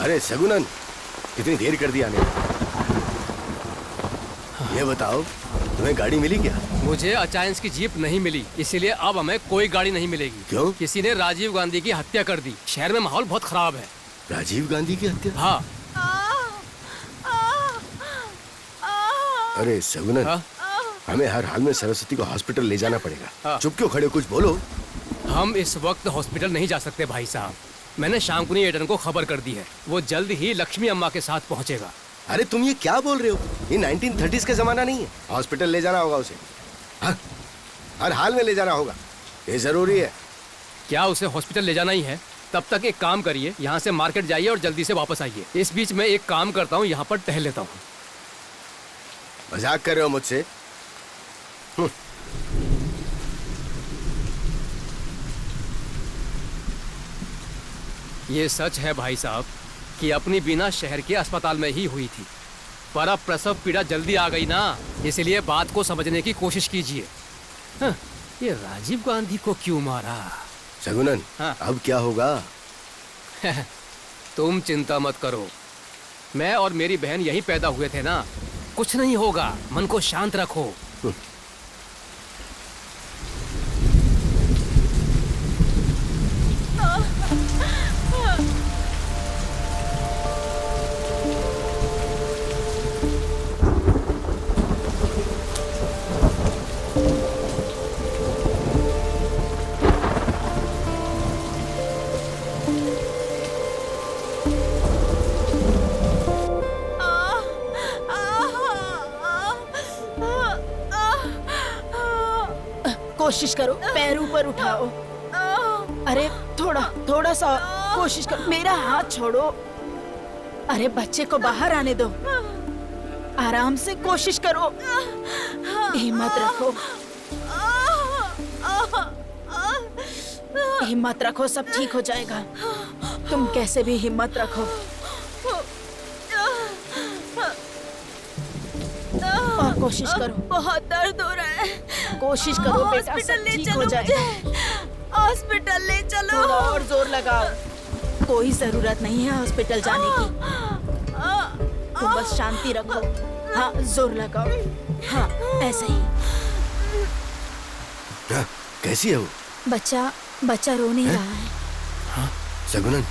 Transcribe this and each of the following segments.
अरे सगुनन, कितनी देर कर दी आने में। ये बताओ, तुम्हें गाड़ी मिली क्या? मुझे अचायंस की जीप नहीं मिली, इसीलिए अब हमें कोई गाड़ी नहीं मिलेगी। क्यों? किसी ने राजीव गांधी की हत्या कर दी। शहर में माहौल बहुत खराब है। राजीव गांधी की हत्या? हाँ। अरे सगुनन, हाँ? हमें हर हाल में सरस्वती को हॉस्पिटल ले जाना पड़ेगा। हाँ। चुप क्यों खड़े हो, कुछ बोलो। हम इस वक्त हॉस्पिटल नहीं जा सकते भाई साहब। मैंने शांकुनी एडन को खबर कर दी है, वो जल्द ही लक्ष्मी अम्मा के साथ पहुंचेगा। अरे तुम ये क्या बोल रहे हो? ये 1930s का जमाना नहीं है। हॉस्पिटल ले जाना होगा उसे। हाँ? हर हाल में ले जाना होगा, ये जरूरी है। क्या उसे हॉस्पिटल ले जाना ही है? तब तक एक काम करिए, यहाँ से मार्केट जाइए और जल्दी से वापस आइए। इस बीच में एक काम करता हूँ, यहाँ पर टहल लेता हूँ। मजाक कर रहे हो मुझसे? ये सच है भाई साहब कि अपनी बीना शहर के अस्पताल में ही हुई थी, पर अब प्रसव पीड़ा जल्दी आ गई ना, इसलिए बात को समझने की कोशिश कीजिए। हाँ, ये राजीव गांधी को क्यों मारा? सगुनन, हाँ। अब क्या होगा? तुम चिंता मत करो, मैं और मेरी बहन यहीं पैदा हुए थे ना, कुछ नहीं होगा। मन को शांत रखो। कोशिश करो, पैर ऊपर उठाओ। अरे थोड़ा सा कोशिश करो, मेरा हाथ छोड़ो। अरे बच्चे को बाहर आने दो, आराम से कोशिश करो, हिम्मत रखो, हिम्मत रखो, सब ठीक हो जाएगा। तुम कैसे भी हिम्मत रखो और कोशिश करो। बहुत दर्द हो रहा है। कोशिश करो बेटा, हॉस्पिटल सब ले ठीक चलो हो जाएगा। मुझे। हॉस्पिटल ले चलो। थोड़ा और जोर लगाओ। कोई जरूरत नहीं है हॉस्पिटल जाने की, तुम बस शांति रखो। हाँ, जोर लगाओ। हाँ, ऐसे ही। हाँ, कैसी है वो? बच्चा रो नहीं रहा है। हाँ, सगुनन,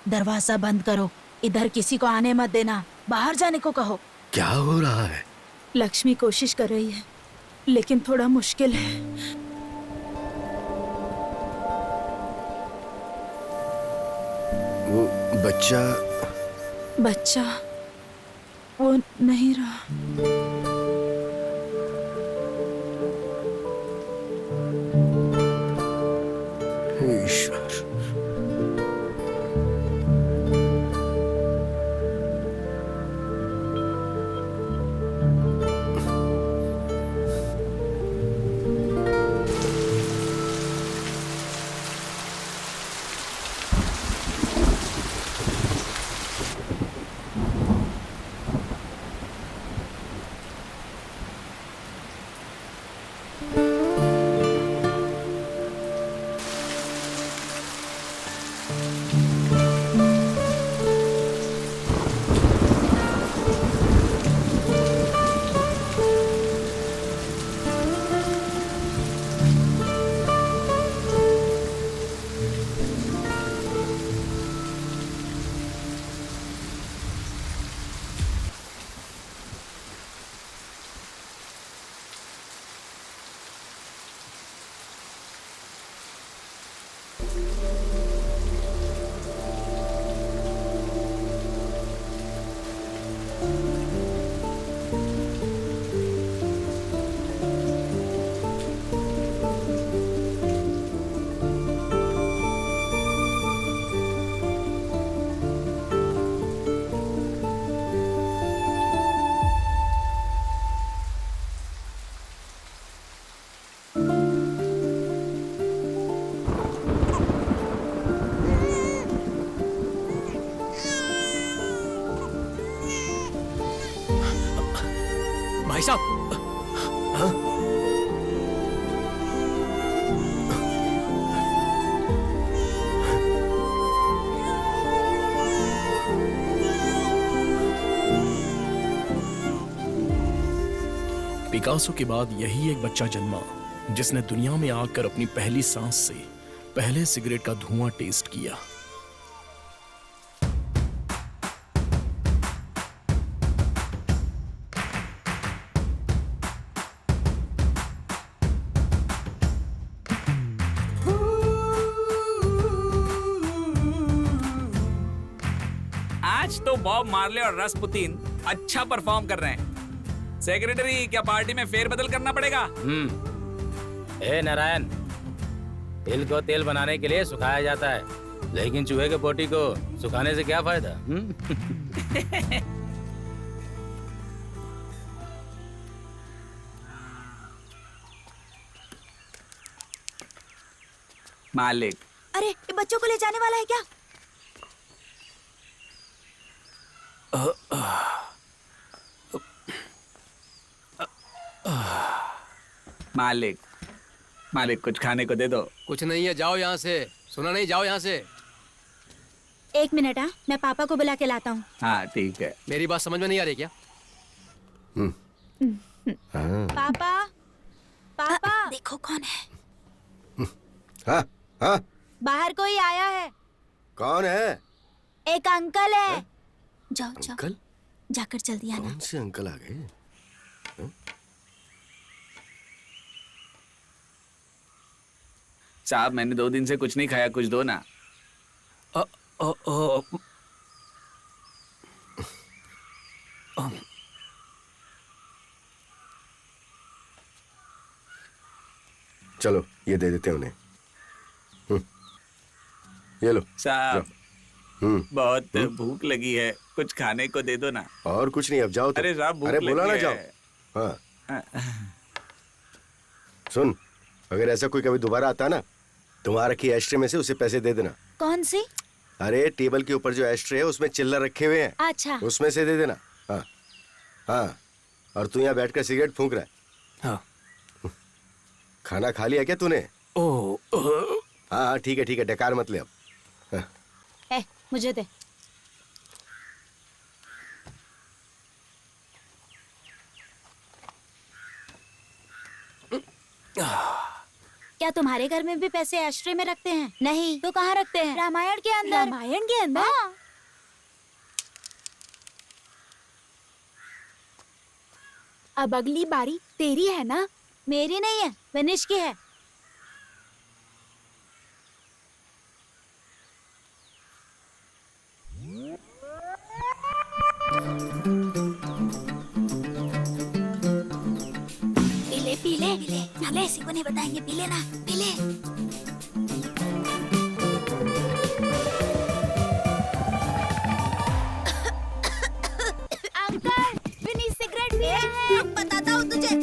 दरवाजा बंद करो, इधर किसी को आने मत देना, बाहर जाने को कहो। क्या हो रहा है? लक्ष्मी कोशिश कर रही है, लेकिन थोड़ा मुश्किल है। वो बच्चा वो नहीं रहा। ईश्वर, पिकासो के बाद यही एक बच्चा जन्मा जिसने दुनिया में आकर अपनी पहली सांस से पहले सिगरेट का धुआं टेस्ट किया। आज तो बॉब मार्ले और रसपुतीन अच्छा परफॉर्म कर रहे हैं। सेक्रेटरी, क्या पार्टी में फेरबदल करना पड़ेगा? हे नारायण, तिल को तेल बनाने के लिए सुखाया जाता है, लेकिन चूहे के बोटी को सुखाने से क्या फायदा? मालिक, अरे ये बच्चों को ले जाने वाला है क्या? मालिक, मालिक कुछ खाने को दे दो। कुछ नहीं है, जाओ यहाँ से। सुना नहीं, जाओ यहाँ से। एक मिनट, हाँ मैं पापा को बुला के लाता हूँ। हाँ ठीक है। मेरी बात समझ में नहीं आ रही क्या? पापा, पापा देखो कौन है। हाँ हाँ, बाहर कोई आया है। कौन है? एक अंकल है। जाओ जाओ, अंकल? जाकर जल्दी आना। कौन से अंकल आ गए? साहब, मैंने 2 दिन से कुछ नहीं खाया, कुछ दो ना। चलो ये दे देते हैं उन्हें। ये लो। साहब, हम्म, बहुत भूख लगी है, कुछ खाने को दे दो ना। और कुछ नहीं, अब जाओ तुम। अरे साहब, भूख अरे बोला ना लगी जाओ। है। हाँ सुन, अगर ऐसा कोई कभी दोबारा आता ना, तुम्हारा रखी एस्ट्रे में से उसे पैसे दे देना। कौन सी? अरे टेबल के ऊपर जो एस्ट्रे है उसमें चिल्लर रखे हुए हैं, अच्छा। उसमें से दे देना। हाँ हाँ, और तू यहाँ बैठकर सिगरेट फूंक रहा है। हाँ। खाना खा लिया क्या तूने? हाँ हाँ ठीक है, डकार मत ले अब। हाँ। ए, मुझे दे। क्या तुम्हारे घर में भी पैसे एस्ट्रे में रखते हैं? नहीं तो कहाँ रखते हैं? रामायण के अंदर। रामायण के अंदर? हाँ। अब अगली बारी तेरी है ना? मेरी नहीं है, विनिश की है। पीले पीले, चले इसी को नहीं बताएंगे, पीले ना, पीले। अंकल, विनी सिगरेट पिया है। बताता हूँ तुझे।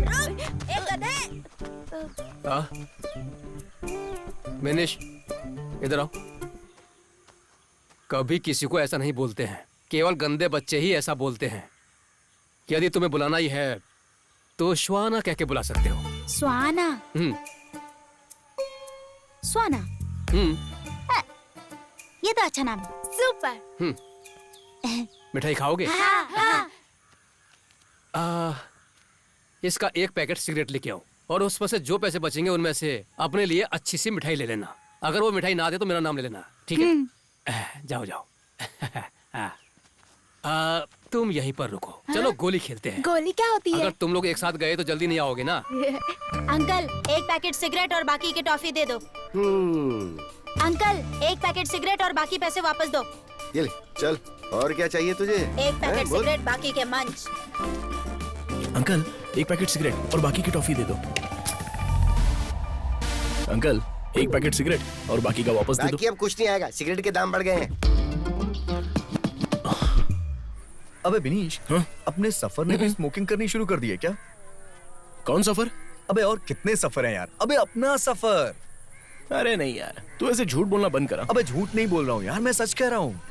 रुक, एक गधे। विनिश, इधर आओ। कभी किसी को ऐसा नहीं बोलते हैं, केवल गंदे बच्चे ही ऐसा बोलते हैं। यदि तुम्हें बुलाना ही है तो श्वाना कह के बुला सकते हो। स्वाना? स्वाना? ये तो अच्छा नाम है। सुपर। मिठाई खाओगे? हाँ, हाँ। इसका एक पैकेट सिगरेट लेके आओ और उसमें से जो पैसे बचेंगे उनमें से अपने लिए अच्छी सी मिठाई ले लेना। अगर वो मिठाई ना दे तो मेरा नाम ले लेना, ठीक है? जाओ जाओ। तुम यहीं पर रुको। चलो गोली खेलते हैं। गोली क्या होती है? अगर तुम लोग एक साथ गए तो जल्दी नहीं आओगे ना। अंकल, एक पैकेट सिगरेट और बाकी के टॉफी दे दो। अंकल, एक पैकेट सिगरेट और बाकी पैसे वापस दो। ये ले, चल। और क्या चाहिए तुझे? एक पैकेट सिगरेट, बाकी के मंच। अंकल, एक पैकेट सिगरेट और बाकी की टॉफी दे दो। अंकल, एक पैकेट सिगरेट और बाकी का वापस दे दो। बाकी अब कुछ नहीं आएगा, सिगरेट के दाम बढ़ गए हैं। अबे बिनीश, अपने सफर ने भी स्मोकिंग करनी शुरू कर दी है क्या? कौन सफर? अबे और कितने सफर हैं यार? अबे अपना सफर। अरे नहीं यार, तू ऐसे झूठ बोलना बंद करा। अबे झूठ नहीं बोल रहा हूँ यार, मैं सच कह रहा हूँ।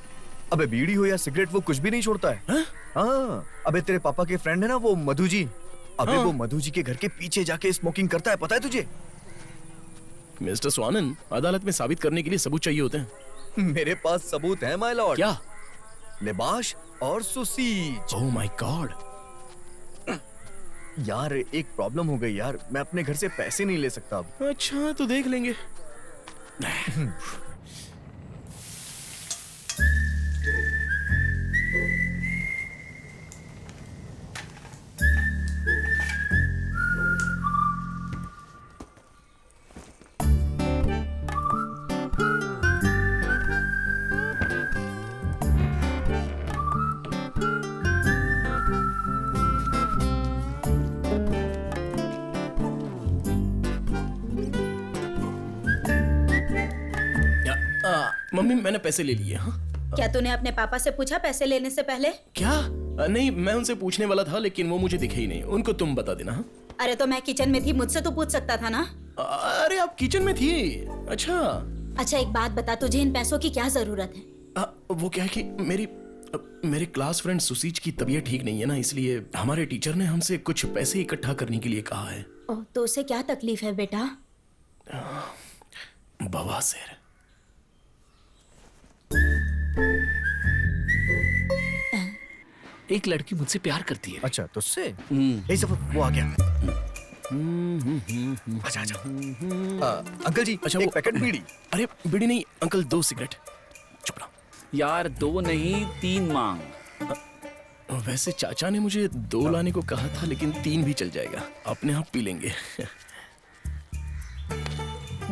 अबे बीड़ी हो या सिगरेट, वो कुछ भी नहीं छोड़ता है। हाँ, अबे तेरे पापा के फ्रेंड है ना वो मधु जी, अबे वो मधु जी के घर के पीछे जाके स्मोकिंग करता है, पता है तुझे? मिस्टर स्वानंद, अदालत में साबित करने के लिए सबूत चाहिए होते हैं। मेरे पास सबूत है माय लॉर्ड। क्या? लिबाश और सुसीज। Oh my God. यार एक प्रॉब्लम हो गई यार, मैं अपने घर से पैसे नहीं ले सकता अब। अच्छा तो देख लेंगे। मम्मी मैंने पैसे ले लिए। हाँ क्या तूने अपने पापा से पूछा पैसे लेने से पहले? क्या? नहीं मैं उनसे पूछने वाला था लेकिन वो मुझे दिखे ही नहीं। उनको तुम बता देना। हाँ? अरे तो मैं किचन में थी, मुझसे तो पूछ सकता था ना। अरे आप किचन में थी? अच्छा। अच्छा एक बात बता, तुझे इन पैसों की क्या जरूरत है? वो क्या है कि मेरे क्लास फ्रेंड सुसीज की तबीयत ठीक नहीं है ना, इसलिए हमारे टीचर ने हमसे कुछ पैसे इकट्ठा करने के लिए कहा है। ओह तो उसे क्या तकलीफ है बेटा? बवासीर। एक लड़की मुझसे प्यार करती है। अच्छा तो उससे यही सब वो आ गया। अच्छा अच्छा अंकल जी, अच्छा एक वो पैकेट बीड़ी। अरे बीड़ी नहीं अंकल, 2 सिगरेट। चुप रहो यार 2 नहीं 3 मांग। वैसे चाचा ने मुझे 2 लाने को कहा था लेकिन 3 भी चल जाएगा, अपने आप पी लेंगे।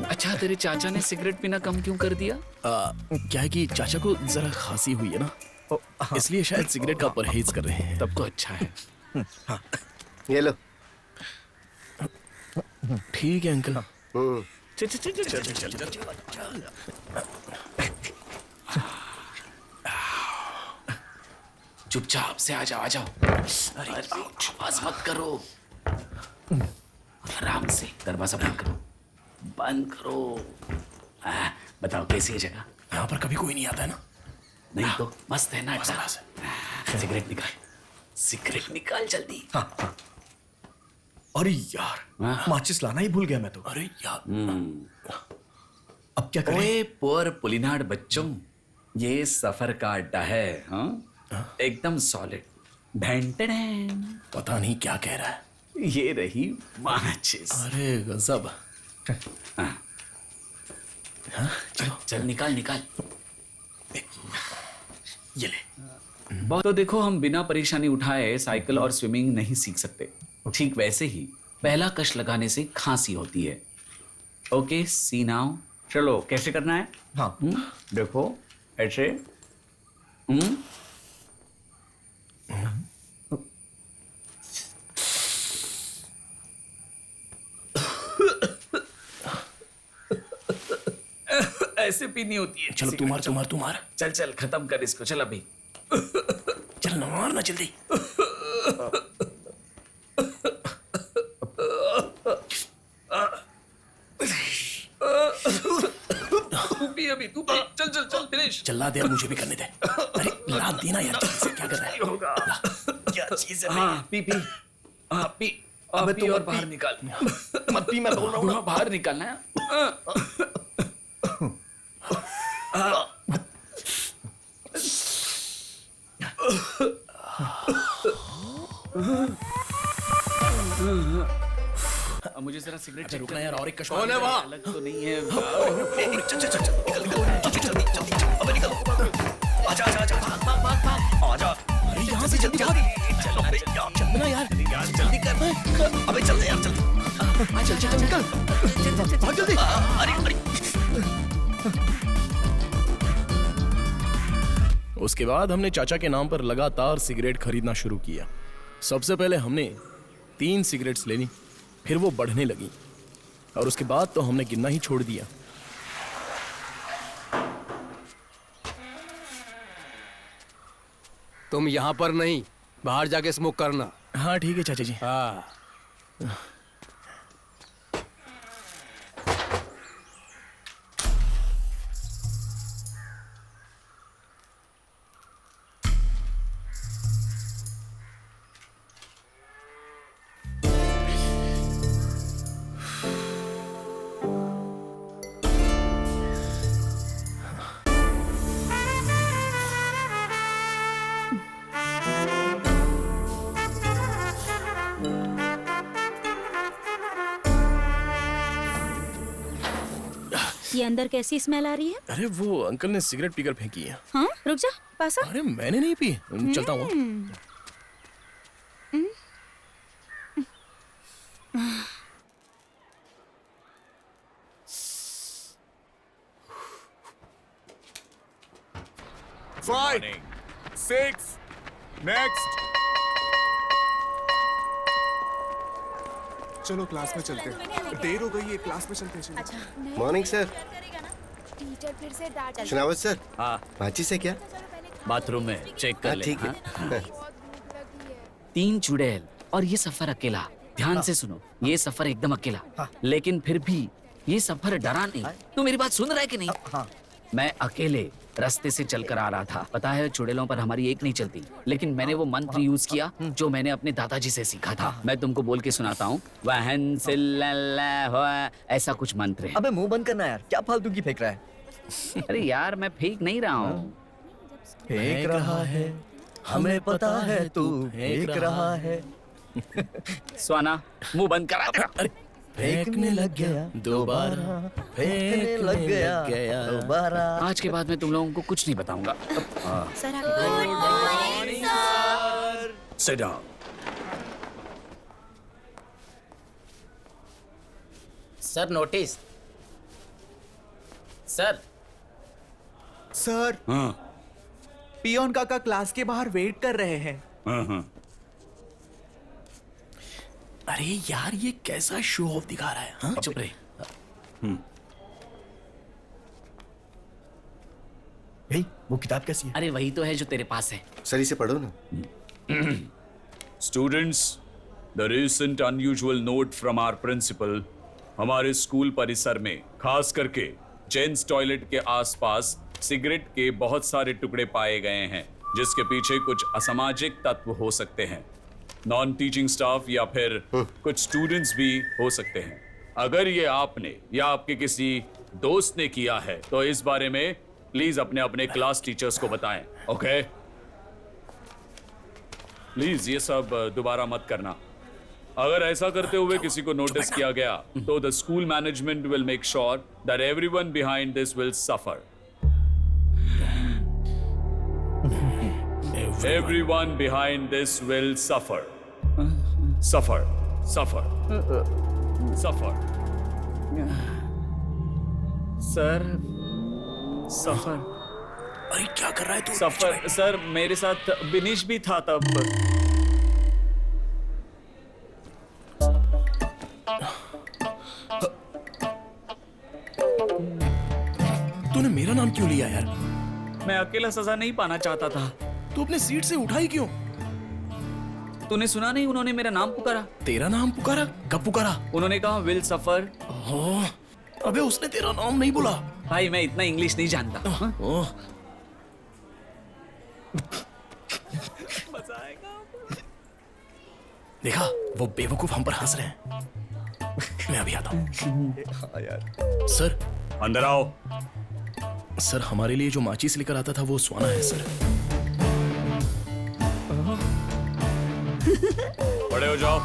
अच्छा तेरे चाचा ने सिगरेट पीना कम क्यों कर दिया? क्या है कि चाचा को जरा खांसी हुई है ना, इसलिए शायद सिगरेट का परहेज कर रहे हैं। तब तो अच्छा है। ये लो। ठीक है अंकल। चल चल चल चल चल चल चल। चुपचाप से आ जाओ। अरे आवाज मत करो, आराम से दरवाजा बंद करो। बताओ कैसी है जगह? यहाँ पर कभी कोई नहीं आता है ना? नहीं तो मस्त है ना। सिगरेट निकाल जल्दी। अरे यार माचिस लाना ही भूल गया मैं तो। अरे यार अब क्या करें? ओए पुअर पुलिनाड बच्चों, ये सफर का अड्डा है। हाँ एकदम सॉलिड। पता नहीं क्या कह रहा है। ये रही माचिस। अरे गजब। चल निकाल। ये ले। तो देखो हम बिना परेशानी उठाए साइकिल और स्विमिंग नहीं सीख सकते। ठीक वैसे ही पहला कश लगाने से खांसी होती है। ओके सी नाउ। चलो कैसे करना है? हाँ देखो ऐसे। ऐसे पीनी होती है। चलो तुम्हार। चल खत्म कर इसको। चल अभी चल मारना जल्दी। तू पी। चल फिनिश। चला दे, मुझे भी करने दे। अरे लाद देना यार, से क्या कर रहा है? होगा क्या चीज है? हाँ पी। अबे पी तो और मत बाहर पी। निकाल। मत पी, मैं बोल रहा हूँ ना। बाहर निकालना है। मुझे जरा सिगरेट अच्छा रुकना यार, और एक कश कौन है वहाँ? अलग तो नहीं है। चल जल्दी अबे निकल। आजा आजा। अरे यहाँ से जल्दी चलना यार, जल्दी कर। अबे चल यार जल्दी। चल निकल बहुत जल्दी। अरे उसके बाद हमने चाचा के नाम पर लगातार सिगरेट खरीदना शुरू किया। सबसे पहले हमने 3 सिगरेट्स लेनी, फिर वो बढ़ने लगी और उसके बाद तो हमने गिनना ही छोड़ दिया। तुम यहाँ पर नहीं, बाहर जाके स्मोक करना। हाँ ठीक है चाचा जी। हाँ ये अंदर कैसी स्मेल आ रही है? अरे वो अंकल ने सिगरेट पीकर फेंकी है। हाँ, रुक जा, पास आ। अरे मैंने नहीं पी, चलता हूँ। Five, six, next. चलो क्लास में चलते हैं, देर हो गई है, क्लास में चलते हैं। चलो। Morning sir. टीचर फिर से डांट शनावत सर, हाँ, माचिस से क्या? बाथरूम में चेक कर हाँ, ले। ठीक है। हाँ? 3 चुड़ैल और ये सफर अकेला। ध्यान से सुनो, ये सफर एकदम अकेला, लेकिन फिर भी ये सफर डरा नहीं। तू मेरी बात सुन रहा है कि नहीं? हाँ। मैं अकेले रास्ते से चलकर आ रहा था। पता है चुड़ैलों पर हमारी एक नहीं चलती, लेकिन मैंने वो मंत्र यूज किया जो मैंने अपने दादाजी से सीखा था। मैं तुमको बोल के सुनाता हूँ। वहन सिल्लल्लाह हो, ऐसा कुछ मंत्र है। अबे मुंह बंद करना यार, क्या फालतू की फेंक रहा है? अरे यार मैं फेंक नहीं रहा हूँ। फेंक रहा है, हमें पता है तू फेंक रहा है। स्वाना मुंह बंद करा तेरा। फेंकने लग गया दोबारा, फेंकने लग गया दोबारा। आज के बाद मैं तुम लोगों को कुछ नहीं बताऊंगा। Sir Sit down. Sir notice. Sir sir, peon काका क्लास के बाहर वेट कर रहे हैं। अरे यार ये कैसा शो ऑफ दिखा रहा है? हाँ? चुप रहे। भाई वो किताब कैसी है? अरे वही तो है जो तेरे पास है। सर इसे पढ़ो ना। Students, the recent unusual note from our principal, हमारे स्कूल परिसर में खास करके जेंट्स टॉयलेट के आसपास सिगरेट के बहुत सारे टुकड़े पाए गए हैं, जिसके पीछे कुछ असामाजिक तत्व हो सकते हैं। नॉन टीचिंग स्टाफ या फिर कुछ स्टूडेंट्स भी हो सकते हैं। अगर ये आपने या आपके किसी दोस्त ने किया है तो इस बारे में प्लीज अपने अपने क्लास टीचर्स को बताएं। ओके प्लीज ये सब दोबारा मत करना। अगर ऐसा करते हुए किसी को नोटिस किया गया तो the school management will make sure that everyone behind this will suffer. Everyone behind this will suffer. Suffer. Suffer. Suffer. Sir suffer. अरे क्या कर रहा है तू? सफर सर, मेरे साथ बिनिश भी था तब। तूने मेरा नाम क्यों लिया यार? मैं अकेला सजा नहीं पाना चाहता था। तू अपने सीट से उठाई क्यों? तूने सुना नहीं, उन्होंने मेरा नाम पुकारा। तेरा नाम पुकारा? कब पुकारा? उन्होंने कहा विल सफर। ओह, अबे उसने तेरा नाम नहीं बोला। भाई मैं इतना इंग्लिश नहीं जानता। ओह, देखा वो बेवकूफ हम पर हंस रहे हैं। मैं अभी आता हूँ। हाँ यार। सर अंदर आओ। सर हमारे लिए जो माचिस लेकर आता था वो स्वाना है सर। बड़े हो जाओ।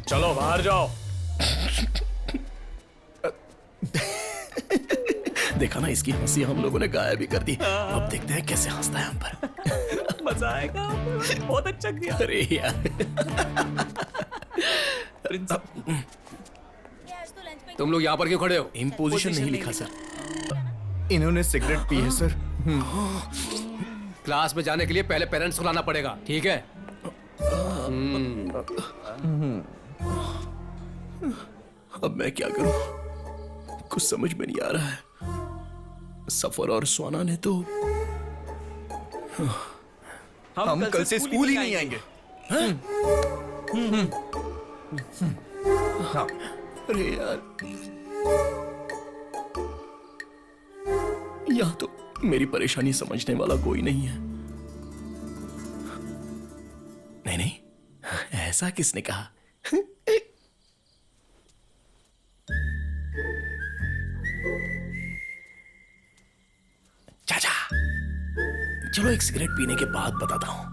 चलो बाहर जाओ। देखा ना, इसकी हंसी हम लोगों ने गायब भी कर दी। अब देखते हैं कैसे हंसता है हम पर। मजा आएगा। बहुत अच्छा किया। अरे यार तुम लोग यहाँ पर क्यों खड़े हो? इम्पोजिशन नहीं लिखा सर। इन्होंने सिगरेट पी है सर। क्लास में जाने के लिए पहले पेरेंट्स को लाना पड़ेगा, ठीक है? अब मैं क्या करूं? कुछ समझ में नहीं आ रहा है। सफर और स्वाना ने तो हम कल से स्कूल ही नहीं आएंगे। हाँ। अरे यार, यहाँ तो मेरी परेशानी समझने वाला कोई नहीं है। नहीं नहीं, ऐसा किसने कहा? चाचा, चलो एक सिगरेट पीने के बाद बताता हूं।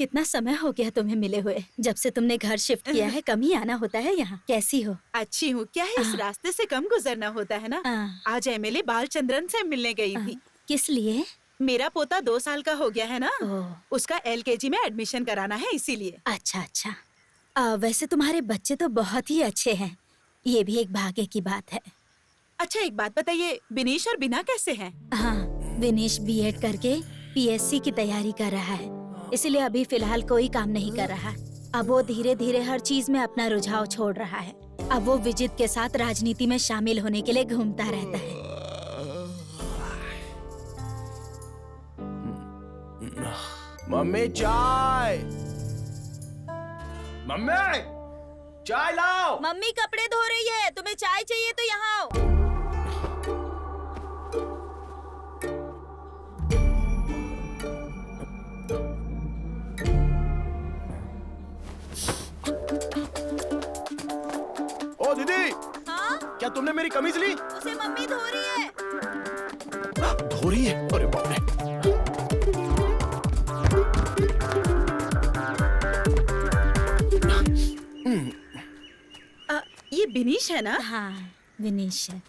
कितना समय हो गया तुम्हें मिले हुए। जब से तुमने घर शिफ्ट किया है कम ही आना होता है यहाँ। कैसी हो? अच्छी हूँ। क्या है, इस रास्ते से कम गुजरना होता है ना। आज एमएलए बालचंद्रन से मिलने गई थी। किस लिए? मेरा पोता 2 साल का हो गया है ना, उसका LKG में एडमिशन कराना है, इसीलिए। अच्छा अच्छा। वैसे तुम्हारे बच्चे तो बहुत ही अच्छे हैं, ये भी एक भाग्य की बात है। अच्छा एक बात बताइए, विनीश और बिना कैसे हैं? हाँ, विनीश BEd करके PSC की तैयारी कर रहा है, इसलिए अभी फिलहाल कोई काम नहीं कर रहा। अब वो धीरे धीरे हर चीज में अपना रुझाव छोड़ रहा है। अब वो विजित के साथ राजनीति में शामिल होने के लिए घूमता रहता है। मम्मी चाय, मम्मी चाय लाओ। मम्मी कपड़े धो रही है, तुम्हें चाय चाहिए तो यहाँ आओ। ओ दीदी, हाँ? क्या तुमने मेरी कमीज ली? उसे मम्मी धो रही है। धो रही है? अरे बाप रे। ये विनीश है ना? हाँ, विनीश है।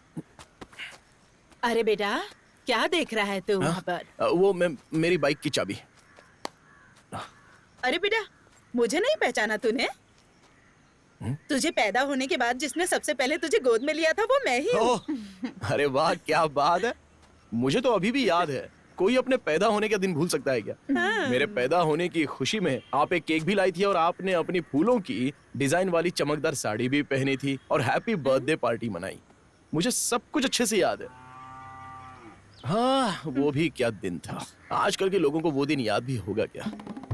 अरे बेटा, क्या देख रहा है तू वहाँ पर? वो मेरी बाइक की चाबी। अरे बेटा, मुझे नहीं पहचाना तूने? तुझे पैदा होने के बाद जिसने सबसे पहले तुझे गोद में लिया था वो मैं ही हूँ। अरे वाह, क्या बात है। मुझे तो अभी भी याद है। कोई अपने पैदा होने का दिन भूल सकता है क्या? मेरे पैदा होने की खुशी में आप एक केक भी लाई थी और आपने अपनी फूलों की डिजाइन वाली चमकदार साड़ी भी पहनी थी और हैप्पी बर्थडे पार्टी मनाई। मुझे सब कुछ अच्छे से याद है। हाँ, वो भी क्या दिन था। आजकल के लोगों को वो दिन याद भी होगा क्या,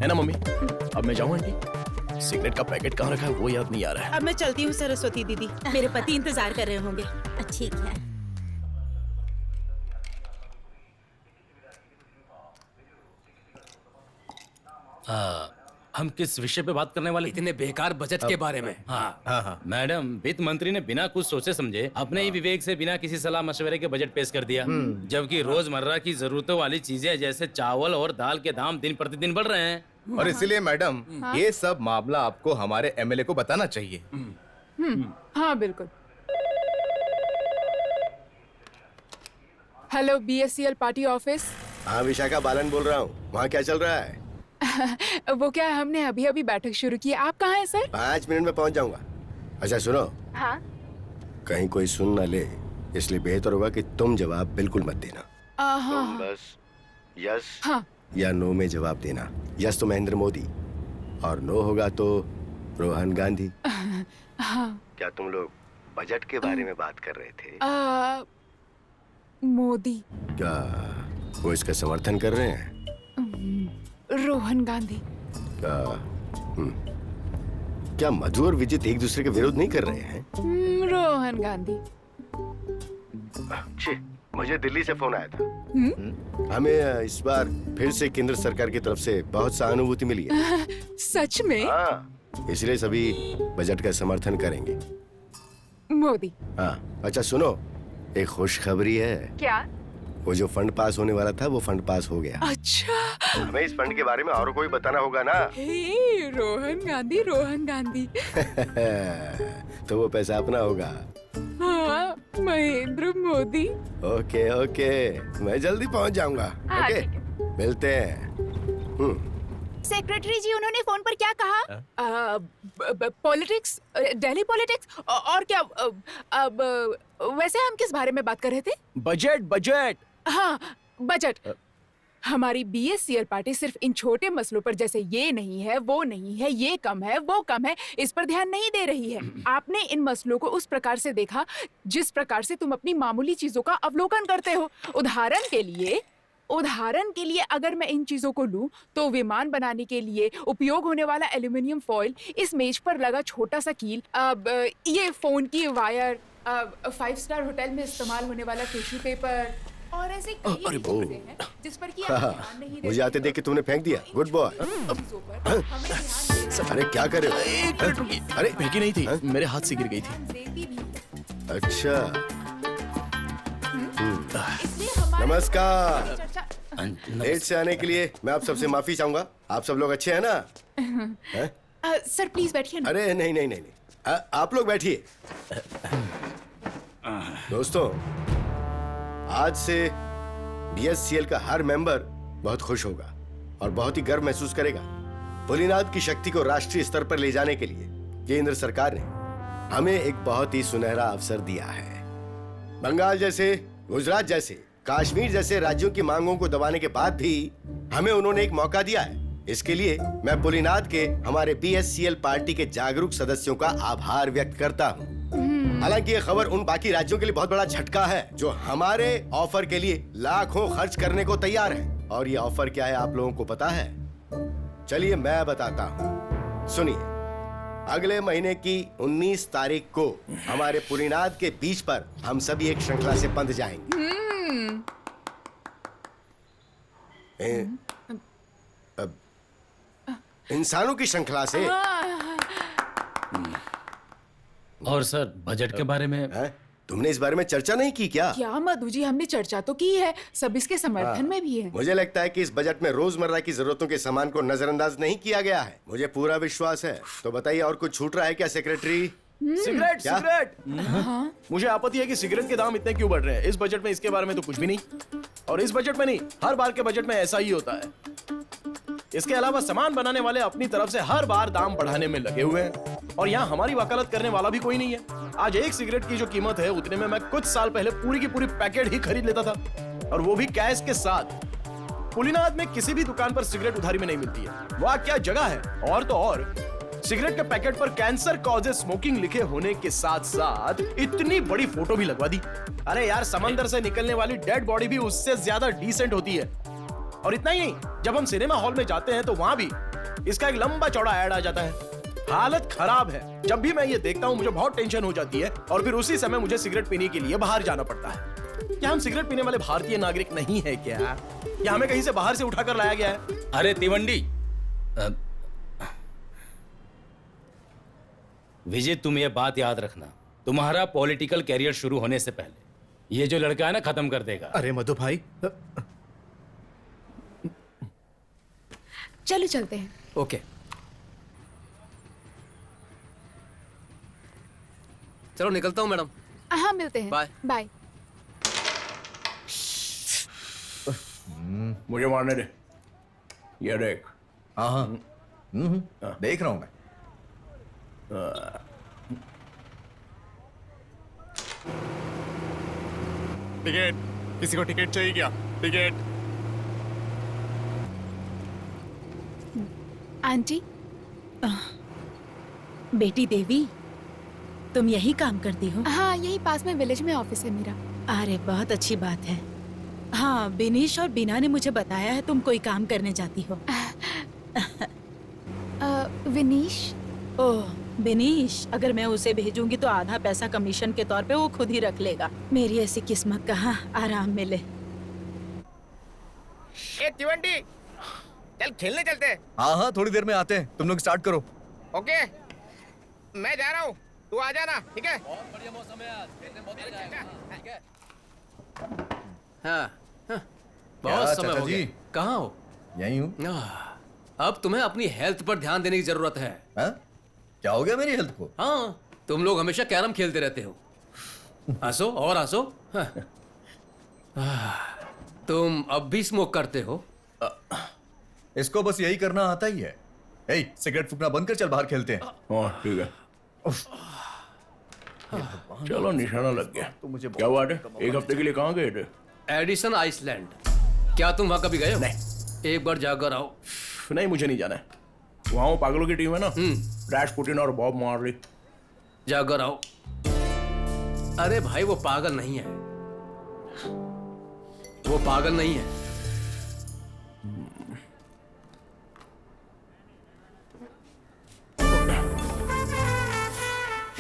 है ना मम्मी? अब मैं जाऊँ आंटी? सिगरेट का पैकेट कहाँ रखा है वो याद नहीं आ रहा है। अब मैं चलती हूँ सरस्वती दीदी, मेरे पति इंतजार कर रहे होंगे। ठीक है। हम किस विषय पे बात करने वाले? इतने बेकार बजट के बारे में। हाँ, मैडम, वित्त मंत्री ने बिना कुछ सोचे समझे अपने ही विवेक से बिना किसी सलाह मशवरे के बजट पेश कर दिया, जबकि रोजमर्रा की जरूरतों वाली चीजें जैसे चावल और दाल के दाम दिन प्रतिदिन बढ़ रहे हैं। और इसीलिए मैडम, ये सब मामला आपको हमारे MLA को बताना चाहिए। हाँ बिल्कुल। Hello, BSCL party office. हाँ, विशाखा बालन बोल रहा हूँ। वहाँ क्या चल रहा है? वो क्या, हमने अभी अभी बैठक शुरू की है। आप कहाँ हैं सर? 5 मिनट में पहुँच जाऊंगा। अच्छा सुनो, हाँ? कहीं कोई सुन ना ले, इसलिए बेहतर होगा कि तुम जवाब बिल्कुल मत देना। तुम बस यस या नो में जवाब देना। यस तो महेंद्र मोदी और नो होगा तो रोहन गांधी। क्या तुम लोग बजट के बारे में बात कर रहे थे? मोदी। क्या वो इसका समर्थन कर रहे हैं? रोहन गांधी। क्या मधु और विजित एक दूसरे के विरोध नहीं कर रहे हैं? रोहन गांधी। मुझे दिल्ली से फोन आया था। हमें इस बार फिर से केंद्र सरकार की तरफ से बहुत सहानुभूति मिली है। सच में? हाँ, इसलिए सभी बजट का समर्थन करेंगे। मोदी। हाँ, अच्छा सुनो, एक खुशखबरी है। क्या? वो जो फंड पास होने वाला था वो फंड पास हो गया। अच्छा। हमें इस फंड के बारे में और कोई बताना होगा ना। हे, रोहन गांधी, रोहन गांधी। तो वो पैसा अपना होगा। हाँ, महेंद्र मोदी। ओके ओके, मैं जल्दी पहुंच जाऊंगा। ओके, मिलते हैं। सेक्रेटरी जी, उन्होंने फोन पर क्या कहा? पॉलिटिक्स, दिल्ली पॉलिटिक्स और क्या? अब वैसे हम किस बारे में बात कर रहे थे? बजट। हाँ, बजट। हमारी BSCL पार्टी सिर्फ इन छोटे मसलों पर, जैसे ये नहीं है, वो नहीं है, ये कम है, वो कम है, इस पर ध्यान नहीं दे रही है। आपने इन मसलों को उस प्रकार से देखा जिस प्रकार से तुम अपनी मामूली चीजों का अवलोकन करते हो। उदाहरण के लिए अगर मैं इन चीजों को लूं तो विमान बनाने के लिए उपयोग होने वाला एल्यूमिनियम फॉइल, इस मेज पर लगा छोटा सा कील, अब ये फोन की वायर, 5 स्टार होटल में इस्तेमाल होने वाला टिश्यू पेपर और ऐसे कई चीजें हैं जिस पर कि आप ध्यान नहीं देते। मुझे आते देख के तुमने फेंक दिया। Good boy. अरे क्या कर रहे हो? एक मिनट रुकिए। अरे फेंकी नहीं थी, मेरे हाथ से गिर गई थी। अच्छा। नमस्कार। लेट से आने के लिए मैं आप सबसे माफी चाहूंगा। आप सब लोग अच्छे हैं ना? हैं? सर प्लीज बैठिए ना। अरे नहीं नहीं नहीं नहीं, आप लोग बैठिए। दोस्तों, आज से बीएससीएल का हर मेंबर बहुत खुश होगा और बहुत ही गर्व महसूस करेगा। पुलिनाद की शक्ति को राष्ट्रीय स्तर पर ले जाने के लिए केंद्र सरकार ने हमें एक बहुत ही सुनहरा अवसर दिया है। बंगाल जैसे, गुजरात जैसे, कश्मीर जैसे राज्यों की मांगों को दबाने के बाद भी हमें उन्होंने एक मौका दिया है। इसके लिए मैं पुलिनाद के हमारे बीएससीएल पार्टी के जागरूक सदस्यों का आभार व्यक्त करता हूँ। हालांकि ये खबर उन बाकी राज्यों के लिए बहुत बड़ा झटका है जो हमारे ऑफर के लिए लाखों खर्च करने को तैयार है। और ये ऑफर क्या है आप लोगों को पता है? चलिए मैं बताता हूँ, सुनिए। अगले महीने की 19 तारीख को हमारे पुलिनाद के बीच पर हम सभी एक श्रृंखला से बंध जाएंगे। इंसानों की श्रृंखला से। और सर बजट के बारे में तुमने इस बारे में चर्चा नहीं की क्या? क्या मधु जी, हमने चर्चा तो की है, सब इसके समर्थन में भी है। मुझे लगता है कि इस बजट में रोजमर्रा की जरूरतों के सामान को नजरअंदाज नहीं किया गया है। मुझे पूरा विश्वास है। तो बताइए, और कुछ छूट रहा है क्या सेक्रेटरी? सिगरेट क्या? सिगरेट। मुझे आपत्ति है कि सिगरेट के दाम इतने क्यों बढ़ रहे हैं। इस बजट में इसके बारे में तो कुछ भी नहीं, और इस बजट में नहीं, हर बार के बजट में ऐसा ही होता है। इसके अलावा सामान बनाने वाले अपनी तरफ से हर बार दाम बढ़ाने में लगे हुए हैं, और यहाँ हमारी वकालत करने वाला भी कोई नहीं है। आज एक सिगरेट की जो कीमत है उतने में मैं कुछ साल पहले पूरी की पूरी पैकेट ही खरीद लेता था, और वो भी कैश के साथ। पुलिनाद में किसी भी दुकान पर सिगरेट उधारी में नहीं मिलती है। वाह क्या जगह है। और तो और सिगरेट के पैकेट पर कैंसर कॉजेज स्मोकिंग लिखे होने के साथ साथ इतनी बड़ी फोटो भी लगवा दी। अरे यार, समंदर से निकलने वाली डेड बॉडी भी उससे ज्यादा डिसेंट होती है। और इतना ही नहीं, जब हम सिनेमा हॉल में जाते हैं तो वहां भी इसका एक लंबा चौड़ा ऐड आ जाता है। हालत खराब है। जब भी मैं ये देखता हूँ मुझे बहुत टेंशन हो जाती है, और फिर उसी समय मुझे सिगरेट पीने के लिए बाहर जाना पड़ता है। क्या हम सिगरेट पीने वाले भारतीय नागरिक नहीं है क्या? या हमें कहीं से बाहर से उठाकर लाया गया है? अरे तिवंडी, विजय, तुम ये बात याद रखना, तुम्हारा पॉलिटिकल कैरियर शुरू होने से पहले ये जो लड़का है ना, खत्म कर देगा। अरे मधु भाई, चलो चलते हैं। ओके, चलो निकलता हूँ मैडम। हाँ मिलते हैं। Bye bye. मुझे मारने दे। ये देख। हाँ हाँ, देख रहा हूँ मैं। टिकट, किसी को टिकट चाहिए क्या? टिकट। आंटी, बेटी देवी, तुम यही काम करती हो? हाँ, यही पास में विलेज में ऑफिस है मेरा। अरे बहुत अच्छी बात है। हाँ, बिनीश और बीना ने मुझे बताया है तुम कोई काम करने जाती हो। विनीश? ओह बिनीश, अगर मैं उसे भेजूंगी तो आधा पैसा कमीशन के तौर पे वो खुद ही रख लेगा। मेरी ऐसी किस्मत कहाँ आराम मिले। ए तिवंडी, चल खेलने चलते हैं। हाँ हाँ, थोड़ी देर में आते हैं, तुम लोग स्टार्ट करो। ओके, मैं जा रहा हूँ, तू आ जाना, ठीक है? बहुत बढ़िया मौसम है आज, खेलने बहुत मजा आएगा, ठीक है? हाँ, बहुत समय हो गया। कहाँ हो? यहीं हूँ। अब तुम्हें अपनी हेल्थ पर ध्यान देने की जरूरत है। हाँ? क्या हो गया मेरी हेल्थ को? हाँ, तुम लोग हमेशा कैरम खेलते रहते हो। हंसो और हंसो। तुम अब भी स्मोक करते हो? इसको बस यही करना आता ही है। ए, सिगरेट फूकना बंद कर, चल बाहर खेलते हैं। हाँ ठीक है। चलो निशाना लग गया। तो मुझे क्या बात है, एक हफ्ते के लिए कहाँ गए थे? Edison Iceland. क्या तुम वहां कभी गए हो? नहीं। एक बार जाकर आओ। नहीं, मुझे नहीं जाना है। वहाँ वो पागलों की टीम है ना, रैशपुटिन और बॉब मार्ली। जाकर आओ। अरे भाई, वो पागल नहीं है, वो पागल नहीं है।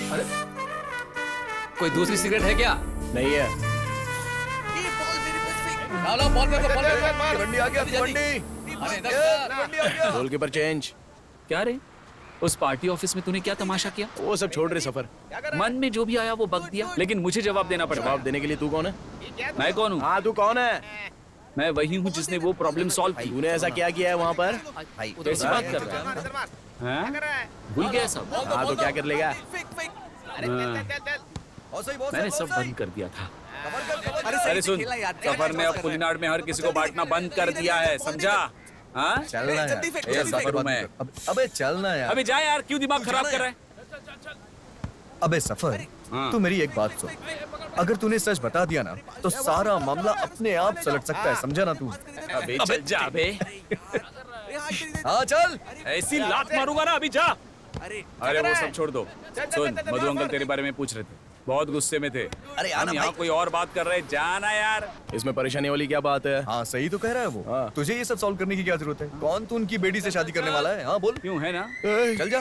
अरे कोई दूसरी सिगरेट है क्या? नहीं है। लो, बॉल में तो बॉल में। बंडी आ गया, बंडी। Goalkeeper change. क्या रे, उस पार्टी ऑफिस में तूने क्या तमाशा किया? वो सब छोड़ रहे सफर। मन में जो भी आया वो बक दिया, लेकिन मुझे जवाब देना पड़ेगा। जवाब देने के लिए तू कौन है? मैं कौन हूँ? हाँ, तू कौन है? मैं वही हूँ जिसने वो प्रॉब्लम सॉल्व की। तूने ऐसा क्या किया है वहाँ पर? कैसी बात कर रहा है? हाँ? भूल गया सब। हाँ तो क्या कर लेगा? मैंने सब बंद कर दिया था। अरे सुन, सफर ने अब पुलिनाड में हर किसी को बांटना बंद कर दिया है, समझा? हाँ? चलना यार। ये सफर हूँ मैं। अबे चलना यार। अबे जा यार, क्यों दिमाग खराब कर रहा है? अबे सफर, तू मेरी एक बात सुन। अगर तूने सच बता दिया ना तो सारा मामला अपने आप सुलट सकता है, समझा ना तू? अबे चल जा बे। हाँ चल। ऐसी लात मारूंगा ना, अभी जा। अरे वो सब छोड़ दो। सुन, मधु अंकल तेरे बारे में पूछ रहे थे, बहुत गुस्से में थे। अरे हम यहाँ कोई और बात कर रहे हैं, जाना यार। इसमें परेशानी वाली क्या बात है? हाँ सही तो कह रहा है वो। तुझे ये सब सॉल्व करने की क्या जरूरत है? कौन तू उनकी बेटी से शादी करने वाला है? हाँ बोल। क्यों है ना? चल जा।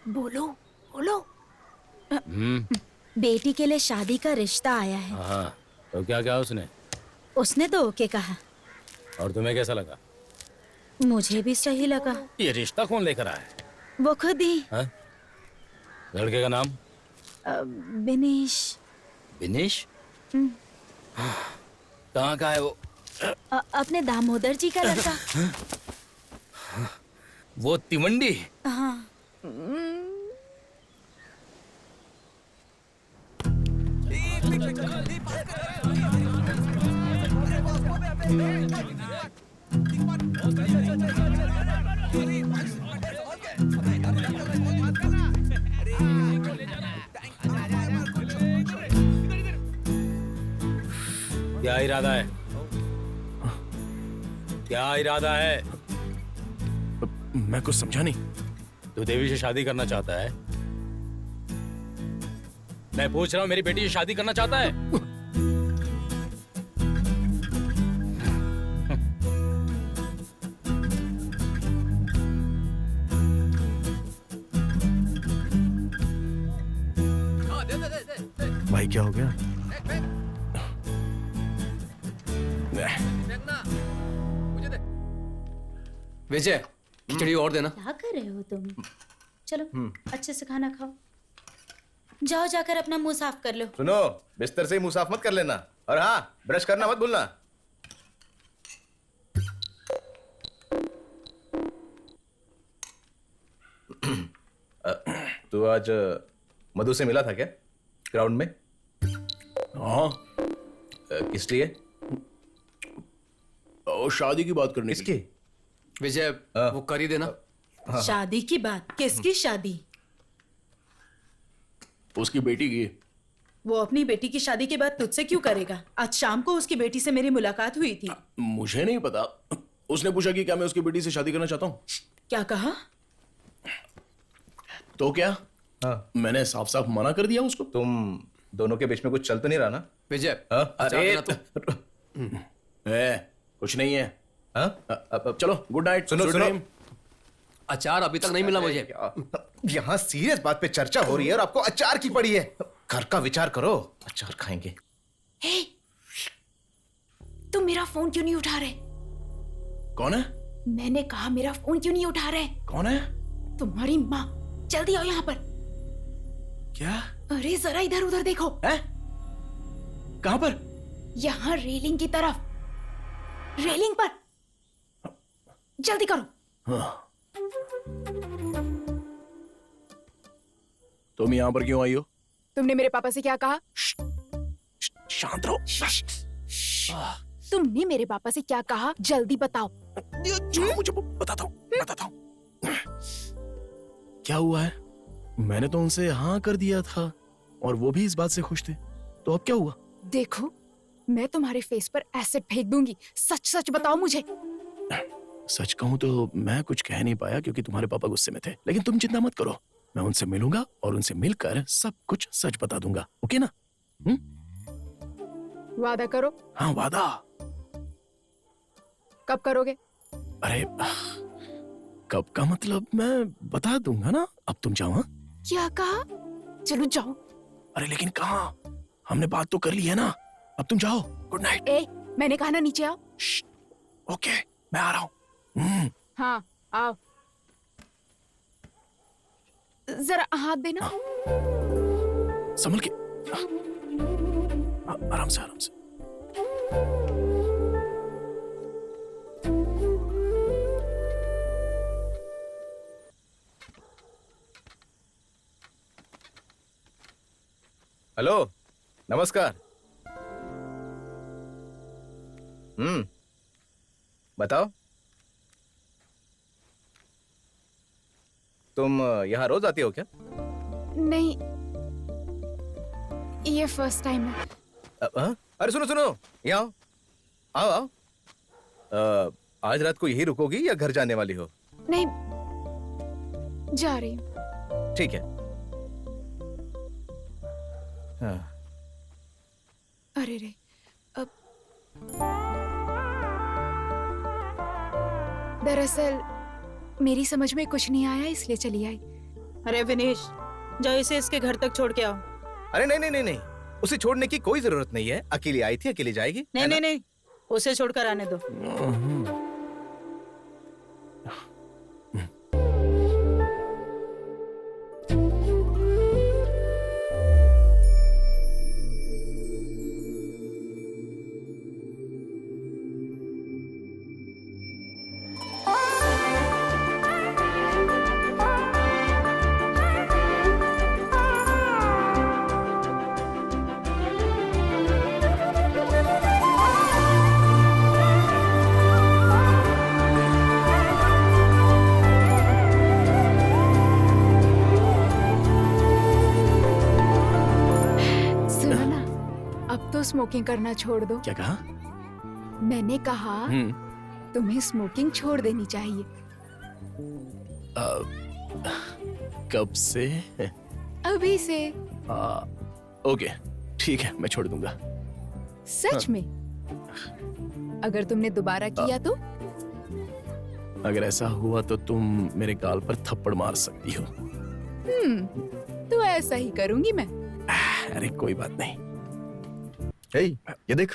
बोलो बोलो। बेटी के लिए शादी का रिश्ता आया है। हाँ, तो क्या कहा उसने? उसने तो ओके कहा। और तुम्हें कैसा लगा? मुझे भी सही लगा। ये रिश्ता कौन लेकर आया है? वो खुद ही। हाँ? लड़के का नाम? बिनेश। बिनेश? कहाँ का है वो? अपने दामोदर जी का लड़का। वो तिवंडी? हाँ। क्या इरादा है? क्या इरादा है? मैं कुछ समझा नहीं। तू देवी से शादी करना चाहता है? मैं पूछ रहा हूँ, मेरी बेटी से शादी करना चाहता है? भाई क्या हो गया? विजय, खिचड़ी और देना। क्या कर रहे हो तुम? चलो अच्छे से खाना खाओ। जाओ जाकर अपना मुंह साफ कर लो। सुनो, बिस्तर से ही मुंह साफ मत कर लेना, और हाँ ब्रश करना मत भूलना। तू आज मधु से मिला था क्या ग्राउंड में? हाँ। किस लिए? शादी की बात करने किसकी? विजय, वो कर ही देना। शादी की बात? किसकी शादी? उसकी बेटी की। वो अपनी बेटी की शादी के बाद तुझसे क्यों करेगा? आज शाम को उसकी बेटी से मेरी मुलाकात हुई थी। मुझे नहीं पता। उसने पूछा कि क्या मैं उसकी बेटी से शादी करना चाहता हूँ। क्या कहा? तो क्या? हाँ। मैंने साफ साफ मना कर दिया उसको। तुम दोनों के बीच में कुछ चल तो नहीं रहा ना? विजय, अरे कुछ नहीं है। हाँ? चलो गुड नाइट। सुनो, अचार अभी तक नहीं मिला मुझे। यहाँ सीरियस बात पे चर्चा हो रही है और आपको अचार की पड़ी है। घर का विचार करो, अचार खाएंगे। हे, तुम मेरा फोन क्यों नहीं उठा रहे? कौन है? मैंने कहा मेरा फोन क्यों नहीं उठा रहे? कौन है? तुम्हारी माँ। जल्दी आओ यहाँ पर। क्या? अरे जरा इधर उधर देखो। है? कहाँ पर? यहाँ रेलिंग की तरफ। रेलिंग पर। जल्दी करो। हाँ। तुम यहाँ पर क्यों आई हो? तुमने मेरे पापा से क्या कहा? शांत रहो। तुमने मेरे पापा से क्या कहा? जल्दी बताओ। मुझे बताता हूँ। क्या हुआ है? मैंने तो उनसे हाँ कर दिया था और वो भी इस बात से खुश थे। तो अब क्या हुआ? देखो, मैं तुम्हारे फेस पर एसिड फेंक दूंगी। सच सच बताओ मुझे। सच कहूँ तो मैं कुछ कह नहीं पाया क्योंकि तुम्हारे पापा गुस्से में थे। लेकिन तुम चिंता मत करो, मैं उनसे मिलूंगा और उनसे मिलकर सब कुछ सच बता दूंगा। ओके ना? वादा करो। हाँ वादा। कब करोगे? अरे कब का मतलब मैं बता दूंगा ना। अब तुम जाओ। हाँ? क्या कहा? चलो जाओ। अरे लेकिन कहाँ? हमने बात तो कर ली है ना। अब तुम जाओ। Good night. मैंने कहा ना नीचे आओ। ओके, मैं आ रहा हूँ। हाँ आओ। जरा हाथ देना। संभल के। आराम से आराम से। हेलो, नमस्कार। बताओ, तुम यहाँ रोज आती हो क्या? नहीं, ये फर्स्ट टाइम है। अरे सुनो सुनो, यहाँ आओ आओ आओ। आज रात को यही रुकोगी या घर जाने वाली हो? नहीं, जा रही हूँ। ठीक है। हाँ। अरे रे, अब दरअसल मेरी समझ में कुछ नहीं आया, इसलिए चली आई। अरे विनेश, जाओ इसे इसके घर तक छोड़ के आओ। अरे नहीं नहीं नहीं नहीं, उसे छोड़ने की कोई जरूरत नहीं है। अकेली आई थी, अकेली जाएगी। नहीं नहीं नहीं, उसे छोड़कर आने दो। स्मोकिंग करना छोड़ दो। क्या कहा? मैंने कहा तुम्हें स्मोकिंग छोड़ देनी चाहिए। कब से? अभी से। ओके, ठीक है, मैं छोड़ दूंगा। सच में? अगर तुमने दोबारा किया तो? अगर ऐसा हुआ तो तुम मेरे गाल पर थप्पड़ मार सकती हो। तो ऐसा ही करूंगी मैं। अरे कोई बात नहीं। हे, ये देख।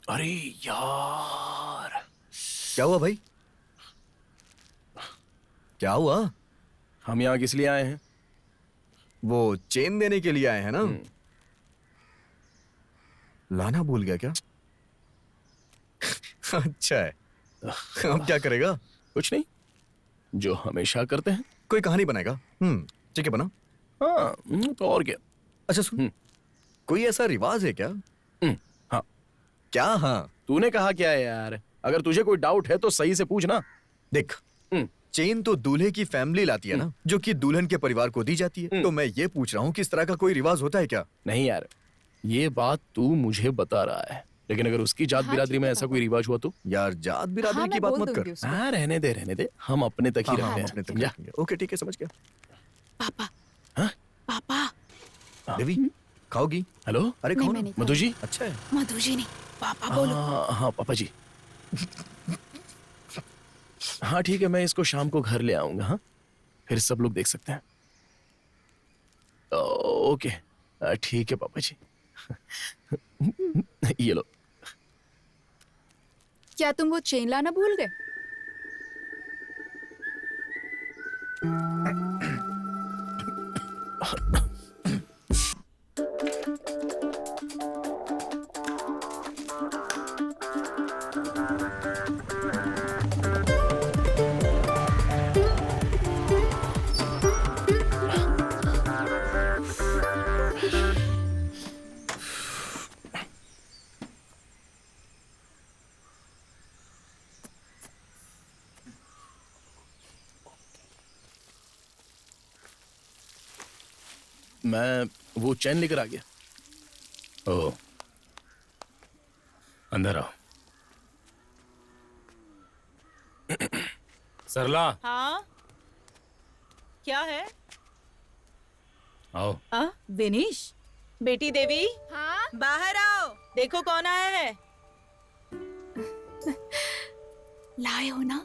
अरे यार, क्या हुआ भाई? क्या हुआ? हम यहाँ किस लिए आए हैं? वो चेन देने के लिए आए हैं ना? लाना भूल गया क्या? अच्छा है। अब क्या करेगा? कुछ नहीं, जो हमेशा करते हैं। कोई कहानी बनाएगा? ठीक है, बना। हाँ, तो और क्या। अच्छा सुन, कोई ऐसा रिवाज है क्या? हाँ। क्या? हाँ, तूने कहा क्या है यार? अगर तुझे कोई डाउट है तो सही से पूछना। देख, चेन तो दूल्हे की फैमिली लाती है ना, जो कि दुल्हन के परिवार को दी जाती है। तो मैं ये पूछ रहा हूँ कि इस तरह का कोई रिवाज होता है क्या? नहीं यार, ये बात तू मुझे बता रहा है, लेकिन अगर उसकी जात बिरादरी में ऐसा कोई रिवाज हुआ तो? यार, जात बिरादरी की बात मत कर। हाँ, रहने दे, हम अपने तक ही रहते हैं। अपने तक रखेंगे। ओके, ठीक है, समझ गया। पापा। हाँ? पापा। देवी, खाओगी? हेलो। अरे खाओ ना। मधु जी। अच्छा है। मधु जी नहीं, पापा बोलो। हाँ पापा जी। हाँ ठीक है, मैं इसको शाम को घर ले आऊंगा। हाँ, फिर सब लोग देख सकते हैं। ओके, ठीक है पापा जी। ये लो। क्या तुम वो चेन लाना भूल गए? मैं वो चैन लेकर आ गया। ओ, अंदर आओ। सरला। हाँ, क्या है? आओ। विनीश, बेटी देवी। हाँ? बाहर आओ, देखो कौन आया है। लाए हो ना?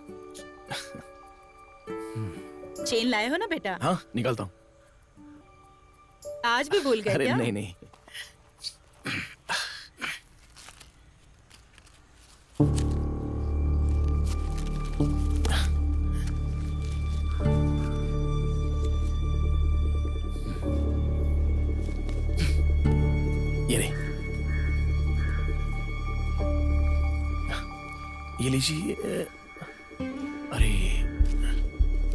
चेन लाए हो ना बेटा? हाँ, निकालता हूँ। आज भी भूल गए? अरे क्या? नहीं। ये लीजिए। अरे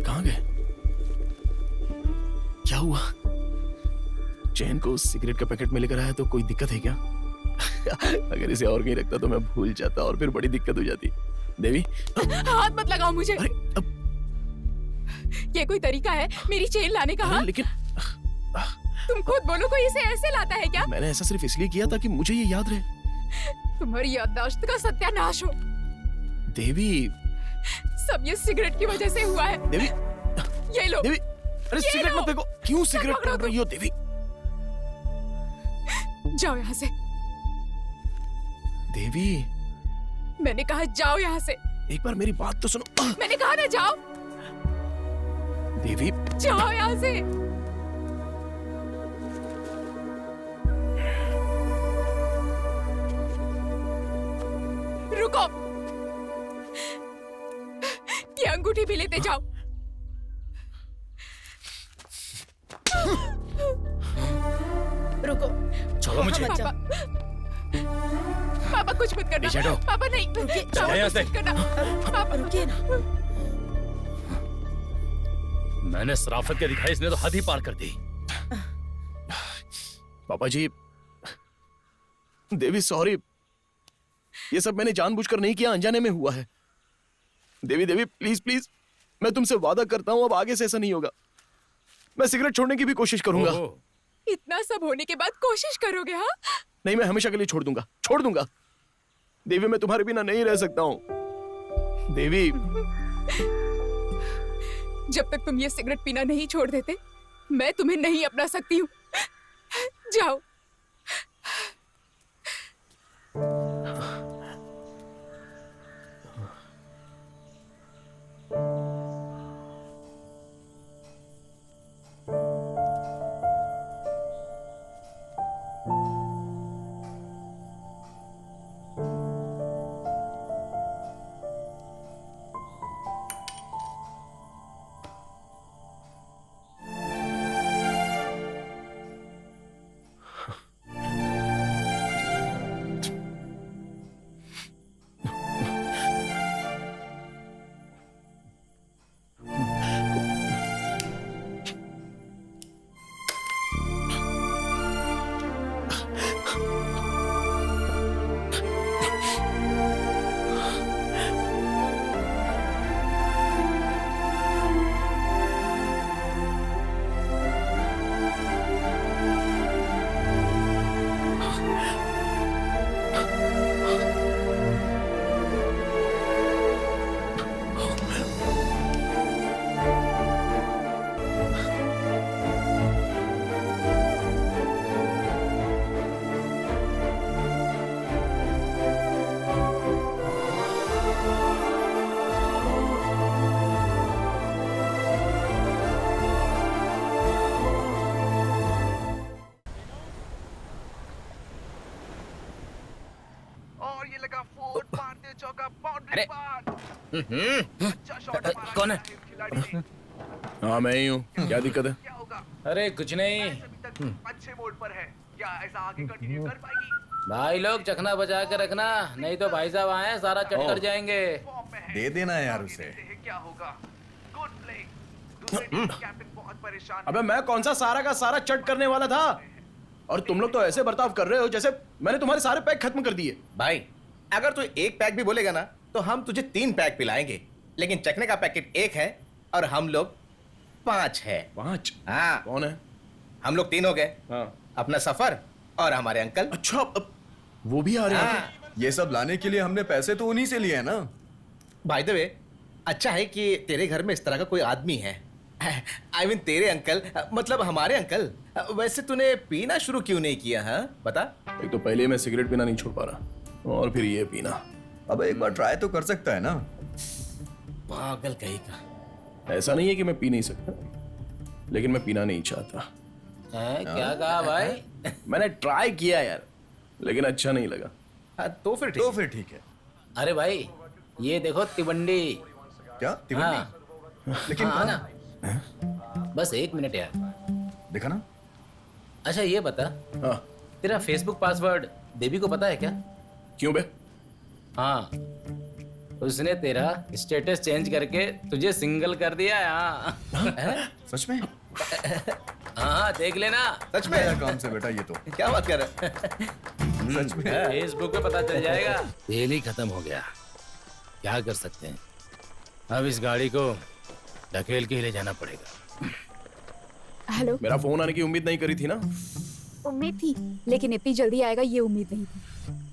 कहाँ गए? क्या हुआ? चैन को सिगरेट का पैकेट में लेकर आया तो कोई दिक्कत है क्या? अगर इसे और कहीं रखता तो मैं भूल जाता और फिर बड़ी दिक्कत हो जाती। देवी हाथ मत लगाओ मुझे। ये कोई तरीका है मेरी चेन लाने का? हाँ? लेकिन तुम खुद बोलो, कोई इसे ऐसे लाता है क्या? मैंने ऐसा सिर्फ इसलिए किया ताकि मुझे ये याद रहे। तुम्हारी याददाश्त का सत्यानाश हो। देवी सब ये सिगरेट की वजह से हुआ है। देवी ये लो। देवी अरे सिगरेट मत फेंको। क्यों सिगरेट पकड़ रही हो देवी? जाओ यहाँ से। देवी मैंने कहा जाओ यहाँ से। एक बार मेरी बात तो सुनो। मैंने कहा ना जाओ। देवी जाओ यहाँ से। रुको, ये अंगूठी भी लेते जाओ। रुको, छोड़ो मुझे। मत जाओ। पापा कुछ मत करना। हटो। पापा नहीं, जाओ यहाँ से। कुछ मत करना। पापा रुकिए ना। मैंने शराफत के दिखाई, इसने तो हद ही पार कर दी। पापा जी, देवी सॉरी, ये सब मैंने जानबूझकर नहीं किया, अनजाने में हुआ है। देवी देवी प्लीज प्लीज, मैं तुमसे वादा करता हूं अब आगे से ऐसा नहीं होगा। मैं सिगरेट छोड़ने की भी कोशिश करूंगा। इतना सब होने के बाद कोशिश करोगे? हाँ नहीं, मैं हमेशा के लिए छोड़ दूंगा। देवी मैं तुम्हारे बिना नहीं रह सकता हूं। देवी जब तक तुम ये सिगरेट पीना नहीं छोड़ देते, मैं तुम्हें नहीं अपना सकती हूँ। जाओ। कौन है? हाँ मैं ही हूँ। क्या दिक्कत है? अरे कुछ नहीं। अच्छे मोड पर है क्या? ऐसा आगे कंटिन्यू कर पाएगी? भाई लोग चखना बजा के रखना, नहीं तो भाई साहब आए सारा चट कर जाएंगे। दे देना यार उसे। क्या होगा? Good play. दूसरे कैप्टन बहुत परेशान। अबे मैं कौन सा सारा का सारा चट करने वाला था? और तुम लोग तो ऐसे बर्ताव कर रहे हो जैसे मैंने तुम्हारे सारे पैक खत्म कर दिए। भाई अगर तू एक पैक भी बोलेगा ना तो हम तुझे 3 पैक पिलाएंगे, लेकिन चखने का पैकेट 1 है और हम लोग 5 है। 5? हाँ। कौन है? हम लोग 3 हो गए। हाँ। अपना सफर और हमारे अंकल। अच्छा वो भी आ रहे हैं? हाँ। ये सब लाने के लिए हमने पैसे तो उन्हीं से लिए हैं ना। भाई द वे, अच्छा है कि तेरे घर में इस तरह का कोई आदमी है। I mean, तेरे अंकल, मतलब हमारे अंकल। वैसे तूने पीना शुरू क्यों नहीं किया? हाँ बता। एक तो पहले मैं सिगरेट पीना नहीं छोड़ पा रहा और फिर ये पीना। अब एक बार ट्राई तो कर सकता है ना। पागल कहीं का। ऐसा नहीं है कि मैं पी नहीं सकता, लेकिन मैं पीना नहीं चाहता। क्या कहा भाई? मैंने ट्राई किया यार, लेकिन अच्छा नहीं लगा। हाँ, तो फिर ठीक है। अरे भाई ये देखो तिवंडी। क्या तिवंडी? लेकिन हाँ ना, बस 1 मिनट यार। देखा ना। अच्छा ये बता, हाँ। तेरा फेसबुक पासवर्ड देवी को पता है क्या? क्यों बे? हाँ उसने तेरा स्टेटस चेंज करके तुझे सिंगल कर दिया है। हाँ सच में? हाँ देख लेना। सच में? नया काम से बेटा ये तो। क्या बात कर रहा है? सच में? फेसबुक पे पता चल जाएगा। तेल ही खत्म हो गया, क्या कर सकते हैं। अब इस गाड़ी को ढकेल के ही ले जाना पड़ेगा। हेलो। मेरा फोन आने की उम्मीद नहीं करी थी ना। उम्मीद थी, लेकिन इतनी जल्दी आएगा ये उम्मीद नहीं थी।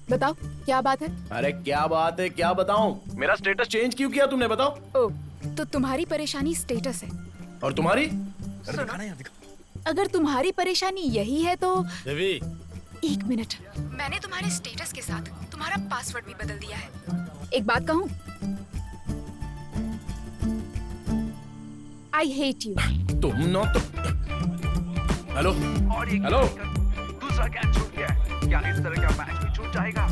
बताओ क्या बात है? अरे क्या बात है, क्या बताऊं? मेरा स्टेटस चेंज क्यों किया तुमने, बताओ? ओ, तो तुम्हारी परेशानी स्टेटस है और तुम्हारी? अगर तुम्हारी परेशानी यही है तो देवी, एक मिनट, मैंने तुम्हारे स्टेटस के साथ तुम्हारा पासवर्ड भी बदल दिया है। एक बात कहूँ, आई हेट यू। तुम ना तो। Hello hello. दूसरा कैच छूट गया है। क्या इस तरह का मैच भी छूट जाएगा?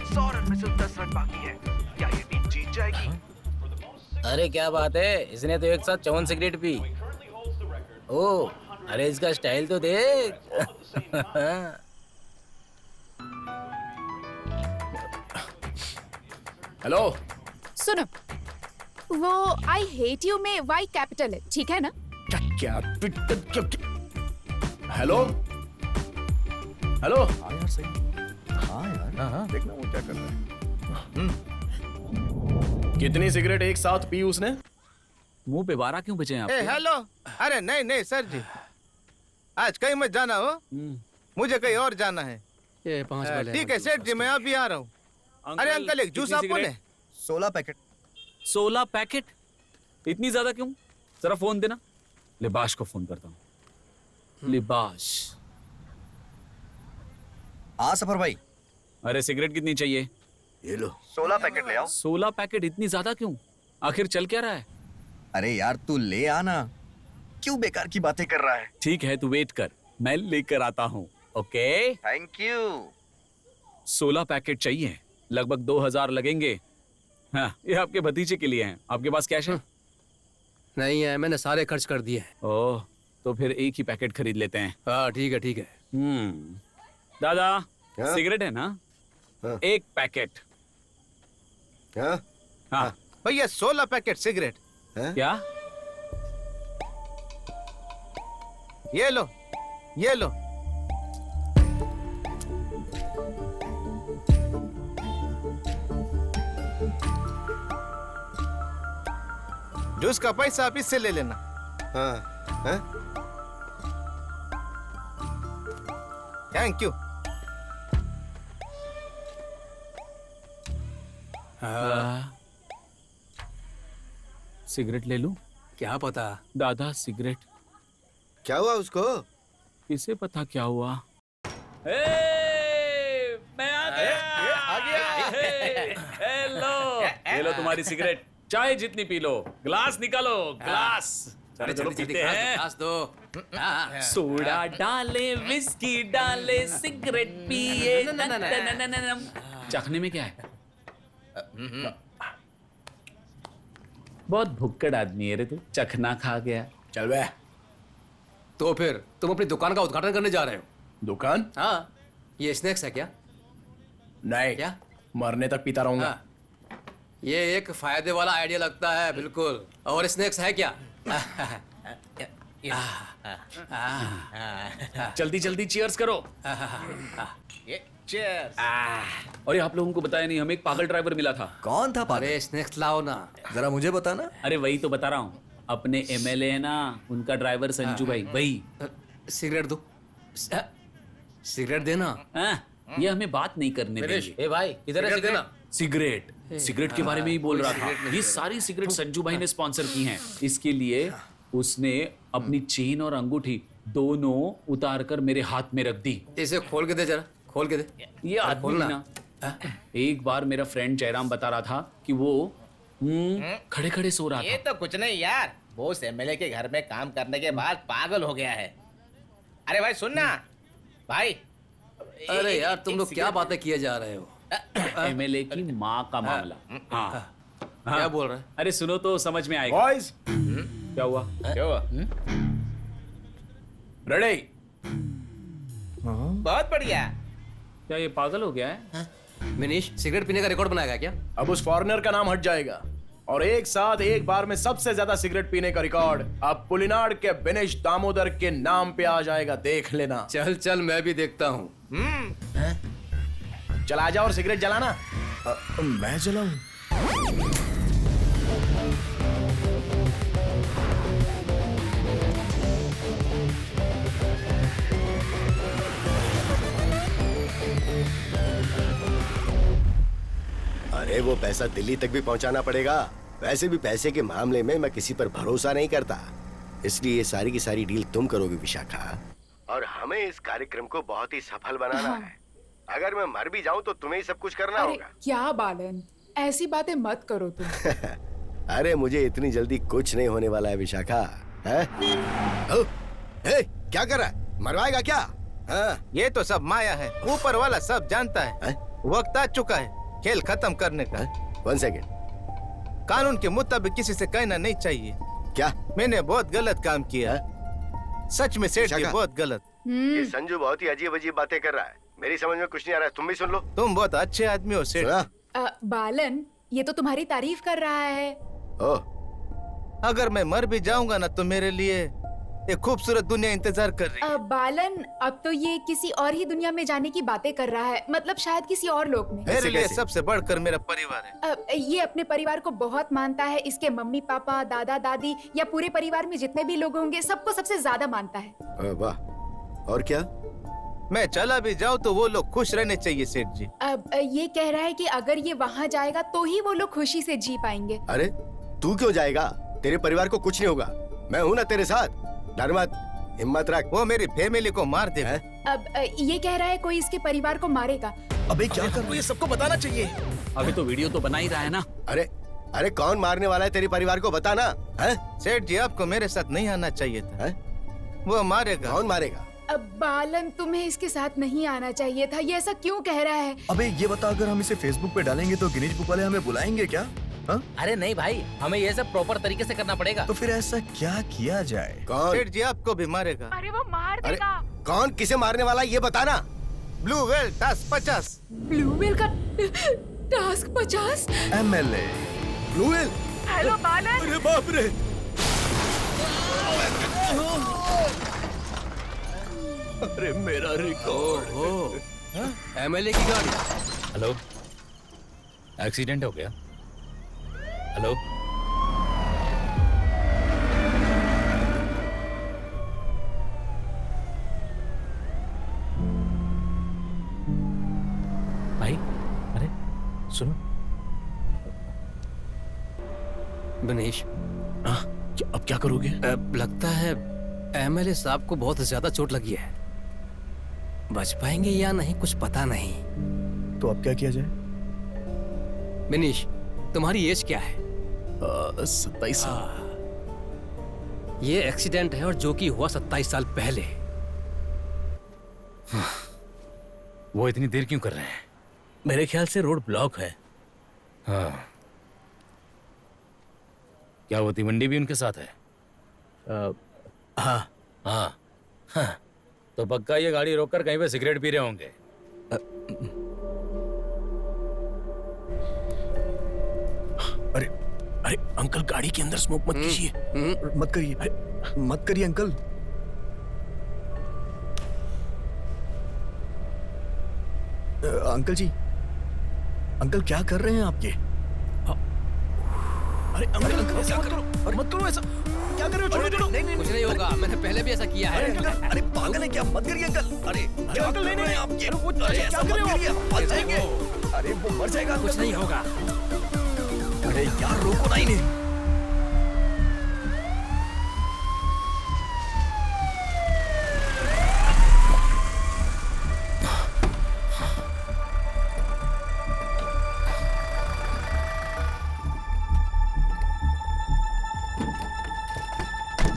100 रन में सिर्फ 10 रन बाकी है। क्या ये टीम जीत जाएगी? अरे क्या बात है, इसने तो एक साथ 54 सिगरेट पी। ओ, अरे इसका स्टाइल तो देख। हेलो। सुनो, वो आई हेट यू में वाई कैपिटल है, ठीक है ना? क्या? Hello hello. हाँ यार सही। हाँ यार। हाँ देखना वो क्या कर रहा है। कितनी सिगरेट एक साथ पी उसने? मुंह पे 12 क्यों बचे हैं आप? हेलो। अरे नहीं नहीं सर जी, आज कहीं मत जाना हो, मुझे कहीं और जाना है। ये 5 वाले। ठीक है सेठ जी, मैं अभी आ रहा हूँ। अरे अंकल एक जूस आपको ने? 16 पैकेट। 16 पैकेट? इतनी ज्यादा क्यों? जरा फोन देना, लिबाश को फोन करता हूँ। लिबाश। हाँ सफर भाई। अरे सिगरेट कितनी चाहिए? ये लो 16 पैकेट ले आओ। 16 पैकेट इतनी ज्यादा क्यों? आखिर चल क्या रहा है? अरे यार तू ले आना, क्यों बेकार की बातें कर रहा है? ठीक है तू वेट कर, मैं लेकर आता हूँ। Okay thank you. 16 पैकेट चाहिए, लगभग 2000 लगेंगे। हाँ ये आपके भतीजे के लिए हैं। आपके पास कैश है? नहीं है, मैंने सारे खर्च कर दिए। ओह, तो फिर एक ही पैकेट खरीद लेते हैं। हाँ ठीक है ठीक है। दादा हाँ? सिगरेट है ना? हाँ? एक पैकेट। हाँ? हाँ भैया 16 पैकेट सिगरेट। हाँ? क्या? ये लो ये लो। जूस का पैसा आप इससे ले लेना। हाँ? हाँ? Thank you. सिगरेट ले लूं? क्या पता। दादा सिगरेट। क्या हुआ उसको? किसे पता क्या हुआ? मैं आ गया। हेलो, ये लो तुम्हारी सिगरेट। चाहे जितनी पी लो, ग्लास निकालो, ग्लास। अरे चलो जल्दी पीते हैं। ग्लास दो। सोडा डाले, विस्की डाले, सिगरेट पिए। चखने में क्या है? बहुत भुक्कड़ आदमी है रे तू, चखना खा गया। चल बे। तो फिर तुम अपनी दुकान का उद्घाटन करने जा रहे हो? दुकान? हाँ। ये स्नैक्स है क्या? नहीं। क्या? मरने तक पीता रहूंगा। हाँ। ये एक फायदे वाला आइडिया लगता है बिल्कुल। और स्नैक्स है क्या? जल्दी जल्दी चीयर्स करो। चीयर्स। और ये आप लोगों को बताया नहीं, हमें एक पागल ड्राइवर मिला था। कौन था पागल? अरे स्नैक्स लाओ ना। जरा मुझे बताना। अरे वही तो बता रहा हूँ, अपने एमएलए है ना, उनका ड्राइवर संजू भाई, वही। सिगरेट दो। सिगरेट देना। ये हमें बात नहीं करने देंगे। ए भाई इधर है सिगरेट। सिगरेट, सिगरेट के बारे में ही बोल रहा था। ये सारी सिगरेट संजू भाई ने स्पॉन्सर की हैं। इसके लिए उसने अपनी चेन और अंगूठी दोनों उतार कर मेरे हाथ में रख दी। इसे खोल के दे जरा, खोल के दे। ये आदमी ना, एक बार मेरा फ्रेंड जयराम बता रहा था कि वो खड़े खड़े सो रहा था। ये तो कुछ नहीं यार, बोस एमएलए के घर में काम करने के बाद पागल हो गया है। अरे भाई सुनना भाई। अरे यार तुम लोग क्या बातें किए जा रहे हो? एमएलए की माँ का मामला। हाँ क्या बोल रहा है? अरे सुनो तो समझ में आएगा। बॉयज क्या हुआ? क्या हुआ? रेडी? बहुत बढ़िया। क्या ये पागल हो गया है? मिनीश, सिगरेट पीने का रिकॉर्ड बनाएगा क्या? अब उस फॉरेनर का नाम हट जाएगा और एक साथ एक बार में सबसे ज्यादा सिगरेट पीने का रिकॉर्ड अब पुलिनाड के विनेश दामोदर के नाम पे आ जाएगा, देख लेना। चल चल, मैं भी देखता हूँ। चल आजा और सिगरेट जलाना। मैं जलाऊं? अरे वो पैसा दिल्ली तक भी पहुंचाना पड़ेगा। वैसे भी पैसे के मामले में मैं किसी पर भरोसा नहीं करता, इसलिए ये सारी की सारी डील तुम करोगे विशाखा, और हमें इस कार्यक्रम को बहुत ही सफल बनाना है। अगर मैं मर भी जाऊं तो तुम्हें ही सब कुछ करना अरे होगा। क्या बालन, ऐसी बातें मत करो तुम। अरे मुझे इतनी जल्दी कुछ नहीं होने वाला है विशाखा। है? क्या कर रहा है? मरवाएगा क्या? ये तो सब माया है, ऊपर वाला सब जानता है। वक्त आ चुका है खेल खत्म करने का। 1 सेकेंड। कानून के मुताबिक किसी से कहना नहीं चाहिए। क्या? मैंने बहुत गलत काम किया। सच में सेठ जी, बहुत गलत। ये संजू बहुत ही अजीब अजीब बातें कर रहा है, मेरी समझ में कुछ नहीं आ रहा है। तुम भी सुन लो। तुम बहुत अच्छे आदमी हो सेठ। बालन, ये तो तुम्हारी तारीफ कर रहा है। अगर मैं मर भी जाऊंगा ना तो मेरे लिए एक खूबसूरत दुनिया इंतजार कर रही है। बालन, अब तो ये किसी और ही दुनिया में जाने की बातें कर रहा है, मतलब शायद किसी और लोक में। मेरे लिए सबसे बढ़कर मेरा परिवार है। ये अपने परिवार को बहुत मानता है, इसके मम्मी पापा, दादा दादी या पूरे परिवार में जितने भी लोग होंगे सबको सबसे ज्यादा मानता है। वाह, और क्या? मैं चला भी जाऊँ तो वो लोग खुश रहने चाहिए सेठ जी। अब ये कह रहा है कि अगर ये वहाँ जाएगा तो ही वो लोग खुशी से जी पाएंगे। अरे तू क्यों जाएगा? तेरे परिवार को कुछ नहीं होगा, मैं हूँ ना तेरे साथ। डर मत, हिम्मत रख। वो मेरी फैमिली को मार देगा। अब ये कह रहा है कोई इसके परिवार को मारेगा। अबे क्या कर रहा है? ये सबको बताना चाहिए। अभी तो वीडियो तो बना ही रहा है ना। अरे कौन मारने वाला है तेरे परिवार को, बताना। सेठ जी, आपको मेरे साथ नहीं आना चाहिए था। वो मारेगा। कौन मारेगा? अब बालन, तुम्हें इसके साथ नहीं आना चाहिए था। ये ऐसा क्यों कह रहा है? अबे ये बता, अगर हम इसे फेसबुक पे डालेंगे तो गिनीज बुक वाले हमें बुलाएंगे क्या? अरे नहीं भाई, हमें ये सब प्रॉपर तरीके से करना पड़ेगा। तो फिर ऐसा क्या किया जाए? कौन? सेठ जी आपको भी मारेगा। अरे वो मार देगा। कौन किसे मारने वाला ये बताना। Blue whale task 50। Blue whale का task 50? MLA blue whale. Hello Balan. अरे बाप रे। अरे मेरा रिकॉर्ड। MLA की गाड़ी। हेलो, एक्सीडेंट हो गया? हेलो, भाई, अरे सुनो। विनेश, अब क्या करोगे? लगता है MLA साहब को बहुत ज्यादा चोट लगी है। बच पाएंगे या नहीं कुछ पता नहीं। तो अब क्या किया जाए? विनेश, तुम्हारी एज क्या है? 27 साल। ये एक्सीडेंट है और जो कि हुआ 27 साल पहले। वो इतनी देर क्यों कर रहे हैं? मेरे ख्याल से रोड ब्लॉक है। हाँ, क्या वो तिवंडी भी उनके साथ है? हाँ हाँ हाँ, तो पक्का ये गाड़ी रोककर कहीं पे सिगरेट पी रहे होंगे। अरे अरे अंकल, गाड़ी के अंदर स्मोक मत कीजिए। मत करिए, मत करिए अंकल। अंकल जी, अंकल क्या कर रहे हैं आप ये? अरे अंकल ऐसा मत करो, मत करो ऐसा। क्या कर रहे हो? छोड़ो छोड़ो। कुछ नहीं होगा, मैंने पहले भी ऐसा किया है। अरे पागल है क्या? मत करिए अंकल। अरे अंकल नहीं, आप ये ऐसा मत करिए, मर जाएंगे। अरे वो मर जाएगा। कुछ नहीं होगा। अरे यार रोको ना इन्हें।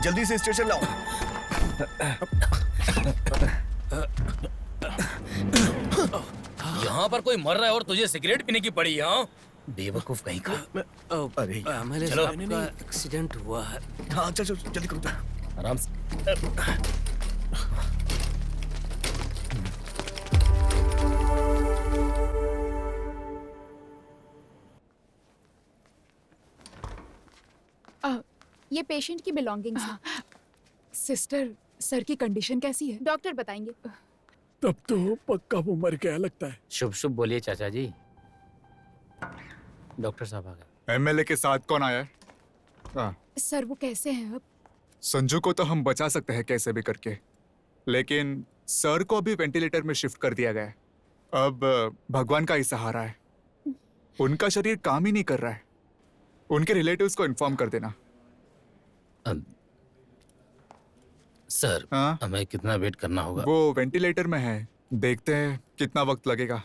जल्दी से स्टेशन लाओ। यहाँ पर कोई मर रहा है और तुझे सिगरेट पीने की पड़ी। यहाँ बेवकूफ कहीं का। अरे MLA चलो। साहब का एक्सीडेंट हुआ है। हाँ चल चल जल्दी करो। आराम से। ये पेशेंट की बिलोंगिंग्स हैं। सिस्टर, सर की कंडीशन कैसी है? डॉक्टर बताएंगे। तब तो पक्का वो मर गया लगता है। शुभ शुभ बोलिए चाचा जी। डॉक्टर साहब आ गए। एमएलए के साथ कौन आया है? सर वो कैसे हैं अब? संजू को तो हम बचा सकते हैं कैसे भी करके, लेकिन सर को अभी वेंटिलेटर में शिफ्ट कर दिया गया है। अब भगवान का ही सहारा है। उनका शरीर काम ही नहीं कर रहा है। उनके रिलेटिव्स को इन्फॉर्म कर देना। सर हमें कितना वेट करना होगा? वो वेंटिलेटर में है, देखते हैं कितना वक्त लगेगा।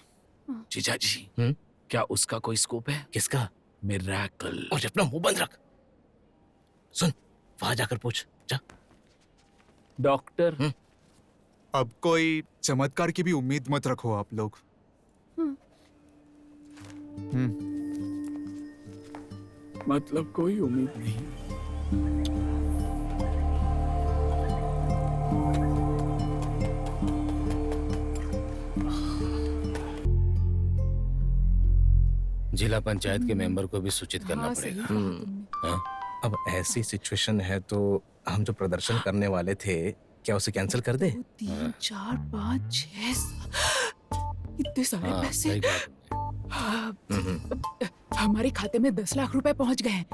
जीजा जी, क्या उसका कोई स्कोप है? किसका? मिरेकल। और अपना मुंह बंद रख। सुन, वहां जाकर पूछ जा। डॉक्टर, अब कोई चमत्कार की भी उम्मीद मत रखो आप लोग। मतलब कोई उम्मीद नहीं। जिला पंचायत के मेंबर को भी सूचित करना पड़ेगा। हाँ? अब ऐसी सिचुएशन है तो हम जो प्रदर्शन करने वाले थे, क्या उसे कैंसिल कर दे? 3, 4, 5, 6 इतने सारे पैसे। सही बात हमारे खाते में 10 लाख रुपए पहुंच गए हैं।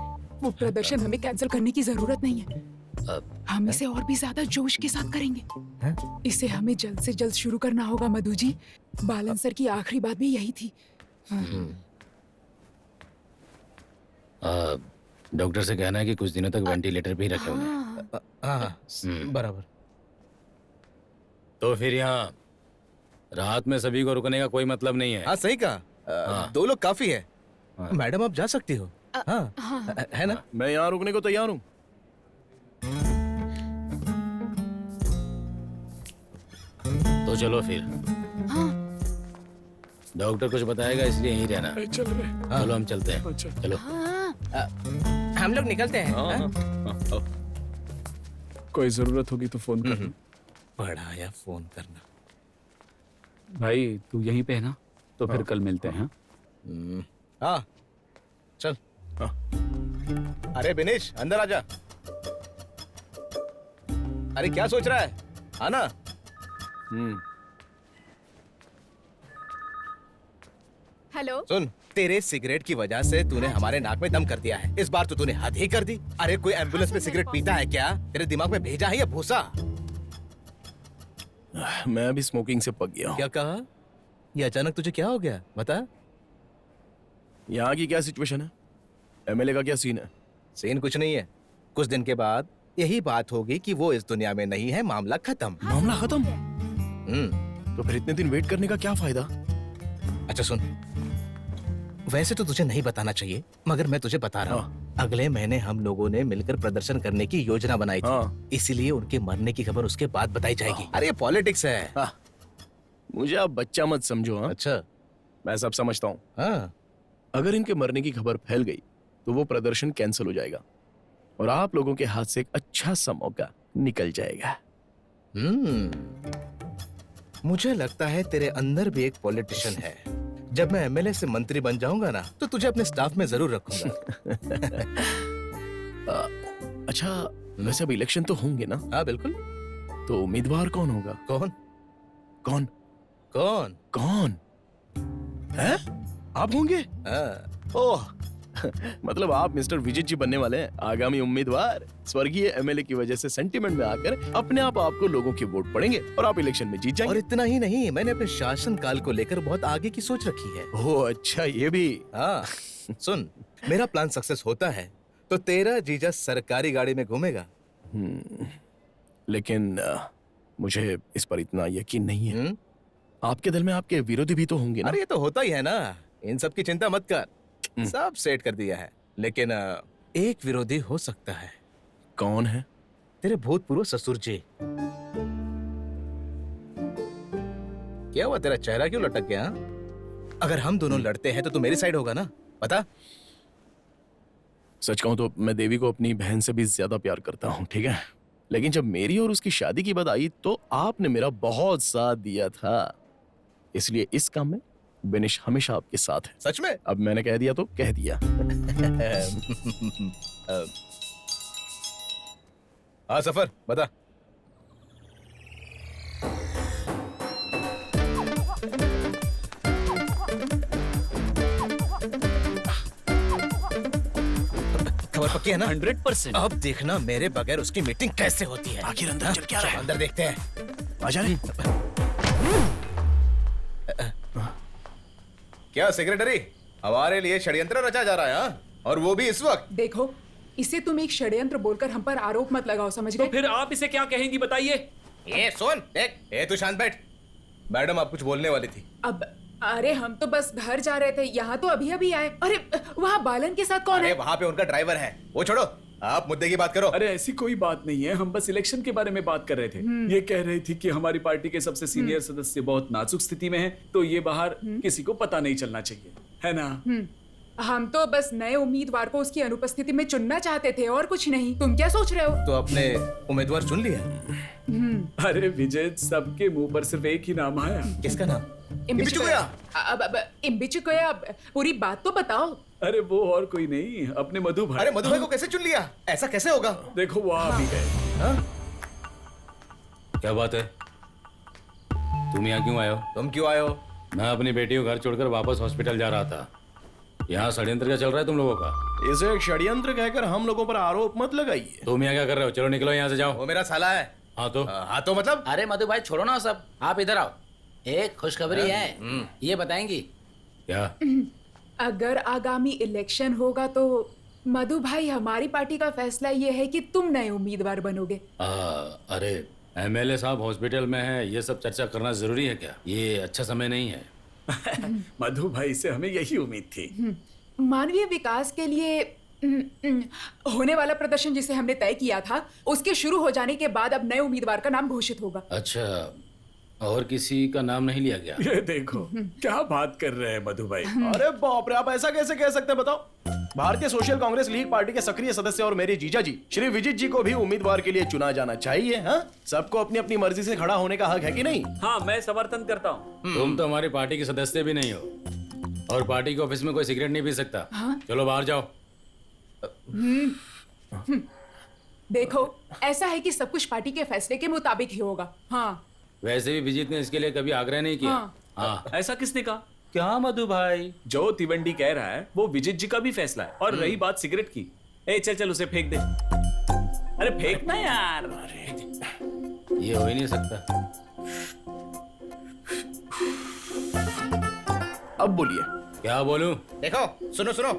वो प्रदर्शन हमें कैंसिल करने की जरूरत नहीं है। हम इसे और भी ज्यादा जोश के साथ करेंगे। इसे हमें जल्द से जल्द शुरू करना होगा मधु जी। बालन सर की आखिरी बात भी यही थी। डॉक्टर से कहना है कि कुछ दिनों तक वेंटिलेटर पे ही रखे उन्हें। बराबर। तो फिर यहाँ रात में सभी को रुकने का कोई मतलब नहीं है। हाँ सही कहा। 2 लोग काफी है। मैडम आप जा सकती हो। हाँ है ना? मैं यहाँ रुकने को तैयार हूँ। तो चलो फिर। डॉक्टर कुछ बताएगा इसलिए यहीं रहना। चल रहे। चलो हम चलते हैं। चलो हम लोग निकलते हैं। कोई जरूरत होगी तो फोन करना। बड़ा या फोन करना। भाई तू यहीं पे है ना? तो फिर कल मिलते हैं। हाँ चल। अरे बिनेश अंदर आजा। अरे क्या सोच रहा है? आना। हेलो। सुन, तेरे सिगरेट की वजह से तूने हमारे नाक में दम कर दिया है। इस बार तो तूने हद ही कर दी। अरे कोई एम्बुलेंस में सिगरेट पीता है क्या? तेरे दिमाग में भेजा है या भूसा? मैं अभी स्मोकिंग से पक गया हूँ। क्या कहा? ये अचानक तुझे क्या हो गया? बता। यहाँ की क्या सिचुएशन है? एमएलए का क्या सीन है? सीन कुछ नहीं है। कुछ दिन के बाद यही बात होगी कि वो इस दुनिया में नहीं है। मामला खत्म। मामला खत्म? तो फिर इतने दिन वेट करने का क्या फायदा? अच्छा सुन, वैसे तो तुझे नहीं बताना चाहिए, मगर मैं तुझे बता रहा हूँ। अगले महीने हम लोगों ने मिलकर प्रदर्शन करने की योजना बनाई थी। इसीलिए उनके मरने की खबर उसके बाद बताई जाएगी। अरे ये पॉलिटिक्स है। मुझे आप बच्चा मत समझो। अच्छा, मैं सब समझता हूँ। अगर इनके मरने की खबर फैल गई तो वो प्रदर्शन कैंसिल हो जाएगा और आप लोगों के हाथ से एक अच्छा सा मौका निकल जाएगा। मुझे लगता है तेरे अंदर भी एक पॉलिटिशियन है। जब मैं एमएलए से मंत्री बन जाऊंगा ना, तो तुझे अपने स्टाफ में जरूर रखूंगा। अच्छा, वैसे अब इलेक्शन तो होंगे ना? हाँ बिल्कुल। तो उम्मीदवार कौन होगा? कौन? कौन? कौन? कौन है? आप होंगे? ओह, मतलब आप मिस्टर विजित जी बनने वाले हैं, आगामी उम्मीदवार। स्वर्गीय एमएलए की वजह से सेंटिमेंट में आकर अपने आप आपको लोगों की वोट पड़ेंगे और आप इलेक्शन में जीत जाएंगे। और इतना ही नहीं, मैंने अपने शासन काल को लेकर बहुत आगे की सोच रखी है। ओह अच्छा, ये भी। हाँ सुन, मेरा प्लान सक्सेस होता है तो तेरा जीजा सरकारी गाड़ी में घूमेगा। लेकिन मुझे इस पर इतना यकीन नहीं है। आपके दिल में आपके विरोधी भी तो होंगे ना? अरे ये तो होता ही है ना, इन सब की चिंता मत कर, सब सेट कर दिया है। लेकिन एक विरोधी हो सकता है। कौन है? तेरे भूतपूर्व ससुर जी। क्या हुआ, तेरा चेहरा क्यों लटक गया? अगर हम दोनों लड़ते हैं तो तू मेरी साइड होगा ना? बता। सच कहूं तो मैं देवी को अपनी बहन से भी ज्यादा प्यार करता हूं, ठीक है? लेकिन जब मेरी और उसकी शादी की बात आई तो आपने मेरा बहुत साथ दिया था, इसलिए इस काम में बिनेश हमेशा आपके साथ है। सच में? अब मैंने कह दिया तो कह दिया। हाँ सफर बता। खबर पक्की है ना? 100%। अब देखना मेरे बगैर उसकी मीटिंग कैसे होती है। आखिर अंदर चल क्या रहा है? अंदर देखते हैं। आ जा रे। क्या सेक्रेटरी, हमारे लिए षड्यंत्र रचा जा रहा है हाँ? और वो भी इस वक्त? देखो, इसे तुम एक षड्यंत्र बोलकर हम पर आरोप मत लगाओ, समझ गए? तो फिर आप इसे क्या कहेंगी बताइए? ये सुन देख, ए तू शांत बैठ। मैडम आप कुछ बोलने वाली थी। अब अरे हम तो बस घर जा रहे थे, यहाँ तो अभी अभी आए। अरे वहाँ बालन के साथ कौन अरे है? वहाँ पे उनका ड्राइवर है, वो छोड़ो, आप मुद्दे की बात करो। अरे ऐसी कोई बात नहीं है, हम बस इलेक्शन के बारे में बात कर रहे थे। ये कह रही थी कि हमारी पार्टी के सबसे सीनियर सदस्य बहुत नाजुक स्थिति में हैं, तो ये बाहर किसी को पता नहीं चलना चाहिए, है ना? हम तो बस नए उम्मीदवार को उसकी अनुपस्थिति में चुनना चाहते थे और कुछ नहीं। तुम क्या सोच रहे हो? तो अपने उम्मीदवार चुन लिया? अरे विजय, सबके मुंह पर सिर्फ एक ही नाम आया। किसका नाम? इम्बिचुकोया। अब इम्बिचुकोया, पूरी बात तो बताओ। अरे वो और कोई नहीं, अपने मधु भाई। अरे मधु भाई को कैसे चुन लिया? ऐसा कैसे होगा? देखो वो आ भी गए। क्या बात है? तुम यहाँ क्यों आए हो? तुम क्यों आए हो? मैं अपनी बेटी को घर छोड़कर वापस हॉस्पिटल जा रहा था। यहाँ षड्यंत्र क्या चल रहा है तुम लोगों का? इसे एक षड्यंत्र कहकर हम लोगों पर आरोप मत लगाइए। तुम यहाँ क्या कर रहे हो? चलो निकलो यहाँ से, जाओ। वो मेरा साला है। हाँ तो? हाँ तो मतलब? अरे मधु भाई छोड़ो ना सब, आप इधर आओ। एक खुशखबरी है, ये बताएंगी? क्या? अगर आगामी इलेक्शन होगा तो मधु भाई, हमारी पार्टी का फैसला ये है कि तुम नए उम्मीदवार बनोगे। अरे एमएलए साहब हॉस्पिटल में है, ये सब चर्चा करना जरूरी है क्या? ये अच्छा समय नहीं है। मधु भाई से हमें यही उम्मीद थी। मानवीय विकास के लिए होने वाला प्रदर्शन जिसे हमने तय किया था, उसके शुरू हो जाने के बाद अब नए उम्मीदवार का नाम घोषित होगा। अच्छा, और किसी का नाम नहीं लिया गया? ये देखो क्या बात कर रहे हैं मधु भाई। अरे बाप रे, आप ऐसा कैसे कह सकते हैं बताओ? भारतीय सोशल कांग्रेस लीग पार्टी के सक्रिय सदस्य और मेरे जीजा जी श्री विजित जी को भी उम्मीदवार के लिए चुना जाना चाहिए। हाँ, सबको अपनी अपनी मर्जी से खड़ा होने का हक है कि नहीं? हाँ, मैं समर्थन करता हूँ। तुम तो हमारी पार्टी के सदस्य भी नहीं हो और पार्टी के ऑफिस में कोई सिगरेट नहीं पी सकता। चलो बाहर जाओ। देखो, ऐसा है कि सब कुछ पार्टी के फैसले के मुताबिक ही होगा। हाँ, वैसे भी विजित ने इसके लिए कभी आग्रह नहीं किया। हाँ। ऐसा किसने कहा? क्या मधु भाई? जो तिवंडी कह रहा है वो विजित जी का भी फैसला है। और रही बात सिगरेट की, ए चल चल उसे फेंक दे। अरे फेंकना यार। ये हो ही नहीं सकता। अब बोलिए। क्या बोलूं? देखो सुनो सुनो,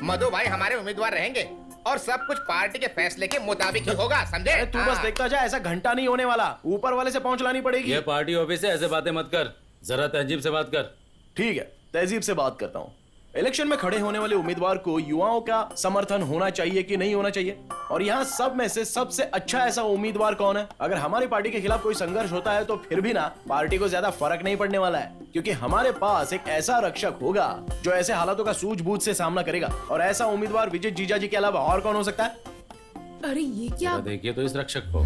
मधु भाई हमारे उम्मीदवार रहेंगे और सब कुछ पार्टी के फैसले के मुताबिक ही होगा, समझे? तू बस देखता जा, ऐसा घंटा नहीं होने वाला, ऊपर वाले से पहुंच लानी पड़ेगी। ये पार्टी ऑफिस है, ऐसे बातें मत कर, जरा तहजीब से बात कर। ठीक है, तहजीब से बात करता हूँ। इलेक्शन में खड़े होने वाले उम्मीदवार को युवाओं का समर्थन होना चाहिए कि नहीं होना चाहिए? और यहाँ सब में से सबसे अच्छा ऐसा उम्मीदवार कौन है? अगर हमारी पार्टी के खिलाफ कोई संघर्ष होता है तो फिर भी ना पार्टी को ज्यादा फर्क नहीं पड़ने वाला है, क्योंकि हमारे पास एक ऐसा रक्षक होगा जो ऐसे हालातों का सूझबूझ से सामना करेगा। और ऐसा उम्मीदवार विजय जीजा जी के अलावा और कौन हो सकता है? अरे ये क्या? देखिए तो इस रक्षक को।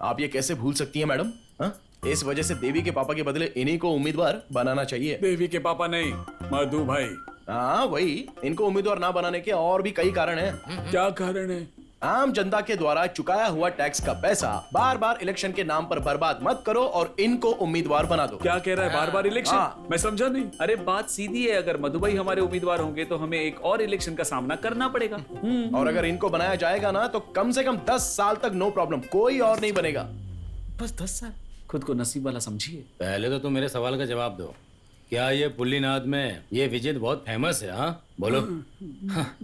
आप ये कैसे भूल सकती हैं मैडम? हाँ? इस वजह से देवी के पापा के बदले इन्हीं को उम्मीदवार बनाना चाहिए। देवी के पापा नहीं, मधु भाई। हाँ वही, इनको उम्मीदवार ना बनाने के और भी कई कारण हैं। क्या कारण है? आम जनता के द्वारा चुकाया हुआ टैक्स का पैसा बार बार इलेक्शन के नाम पर बर्बाद मत करो और इनको उम्मीदवार बना दो। क्या कह रहा है? बार बार इलेक्शन? हाँ। मैं समझा नहीं। अरे बात सीधी है, अगर मधु भाई हमारे उम्मीदवार होंगे तो हमें एक और इलेक्शन का सामना करना पड़ेगा। और अगर इनको बनाया जाएगा ना तो कम से कम 10 साल तक नो प्रॉब्लम, कोई और नहीं बनेगा। बस 10 साल? खुद को नसीब वाला समझिए। पहले तो तुम मेरे सवाल का जवाब दो। क्या ये पुल्लीनाथ में ये विजित बहुत फेमस है? हाँ बोलो।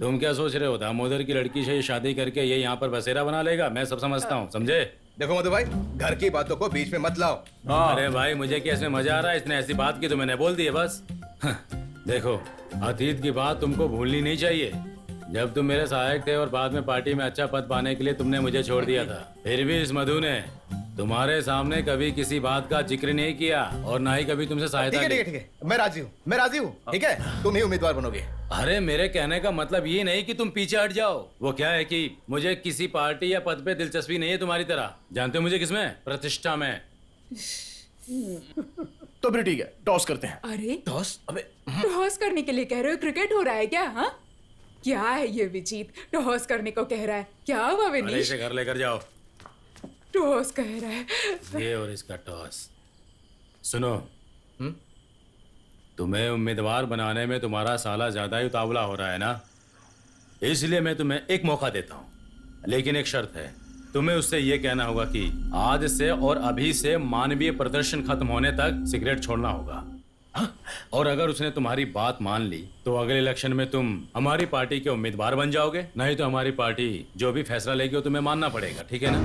तुम क्या सोच रहे हो, दामोदर की लड़की से शादी करके ये यहाँ पर बसेरा बना लेगा? मैं सब समझता हूँ, समझे? देखो मधु भाई, घर की बातों को बीच में मत लाओ। अरे भाई मुझे क्या इसमें मजा आ रहा है? इसने ऐसी बात की तो मैंने बोल दी है बस। देखो, अतीत की बात तुमको भूलनी नहीं चाहिए। जब तुम मेरे सहायक थे और बाद में पार्टी में अच्छा पद पाने के लिए तुमने मुझे छोड़ दिया था, फिर भी इस मधु ने तुम्हारे सामने कभी किसी बात का जिक्र नहीं किया और ना ही कभी तुमसे सहायता की। ठीक है, मैं राजी हूँ, ठीक है? तुम ही उम्मीदवार बनोगे। अरे मेरे कहने का मतलब ये नहीं कि तुम पीछे हट जाओ। वो क्या है कि मुझे किसी पार्टी या पद पे दिलचस्पी नहीं है तुम्हारी तरह। जानते हो मुझे किसमें? प्रतिष्ठा में। तो फिर ठीक है, टॉस करते हैं। अरे टॉस? अबे टॉस करने के लिए कह रहे हो? क्रिकेट हो रहा है क्या? हाँ क्या है ये विजीत? टॉस करने को कह रहा है। क्या हुआ अरे विनीश? इसे घर लेकर जाओ। टॉस कह रहा है। ये और इसका टॉस। सुनो, तुम्हें उम्मीदवार बनाने में तुम्हारा साला ज्यादा ही उतावला हो रहा है ना, इसलिए मैं तुम्हें एक मौका देता हूँ, लेकिन एक शर्त है। तुम्हें उससे ये कहना होगा कि आज से और अभी से मानवीय प्रदर्शन खत्म होने तक सिगरेट छोड़ना होगा। और अगर उसने तुम्हारी बात मान ली तो अगले इलेक्शन में तुम हमारी पार्टी के उम्मीदवार बन जाओगे, नहीं तो हमारी पार्टी जो भी फैसला लेगी वो तुम्हें मानना पड़ेगा, ठीक है ना?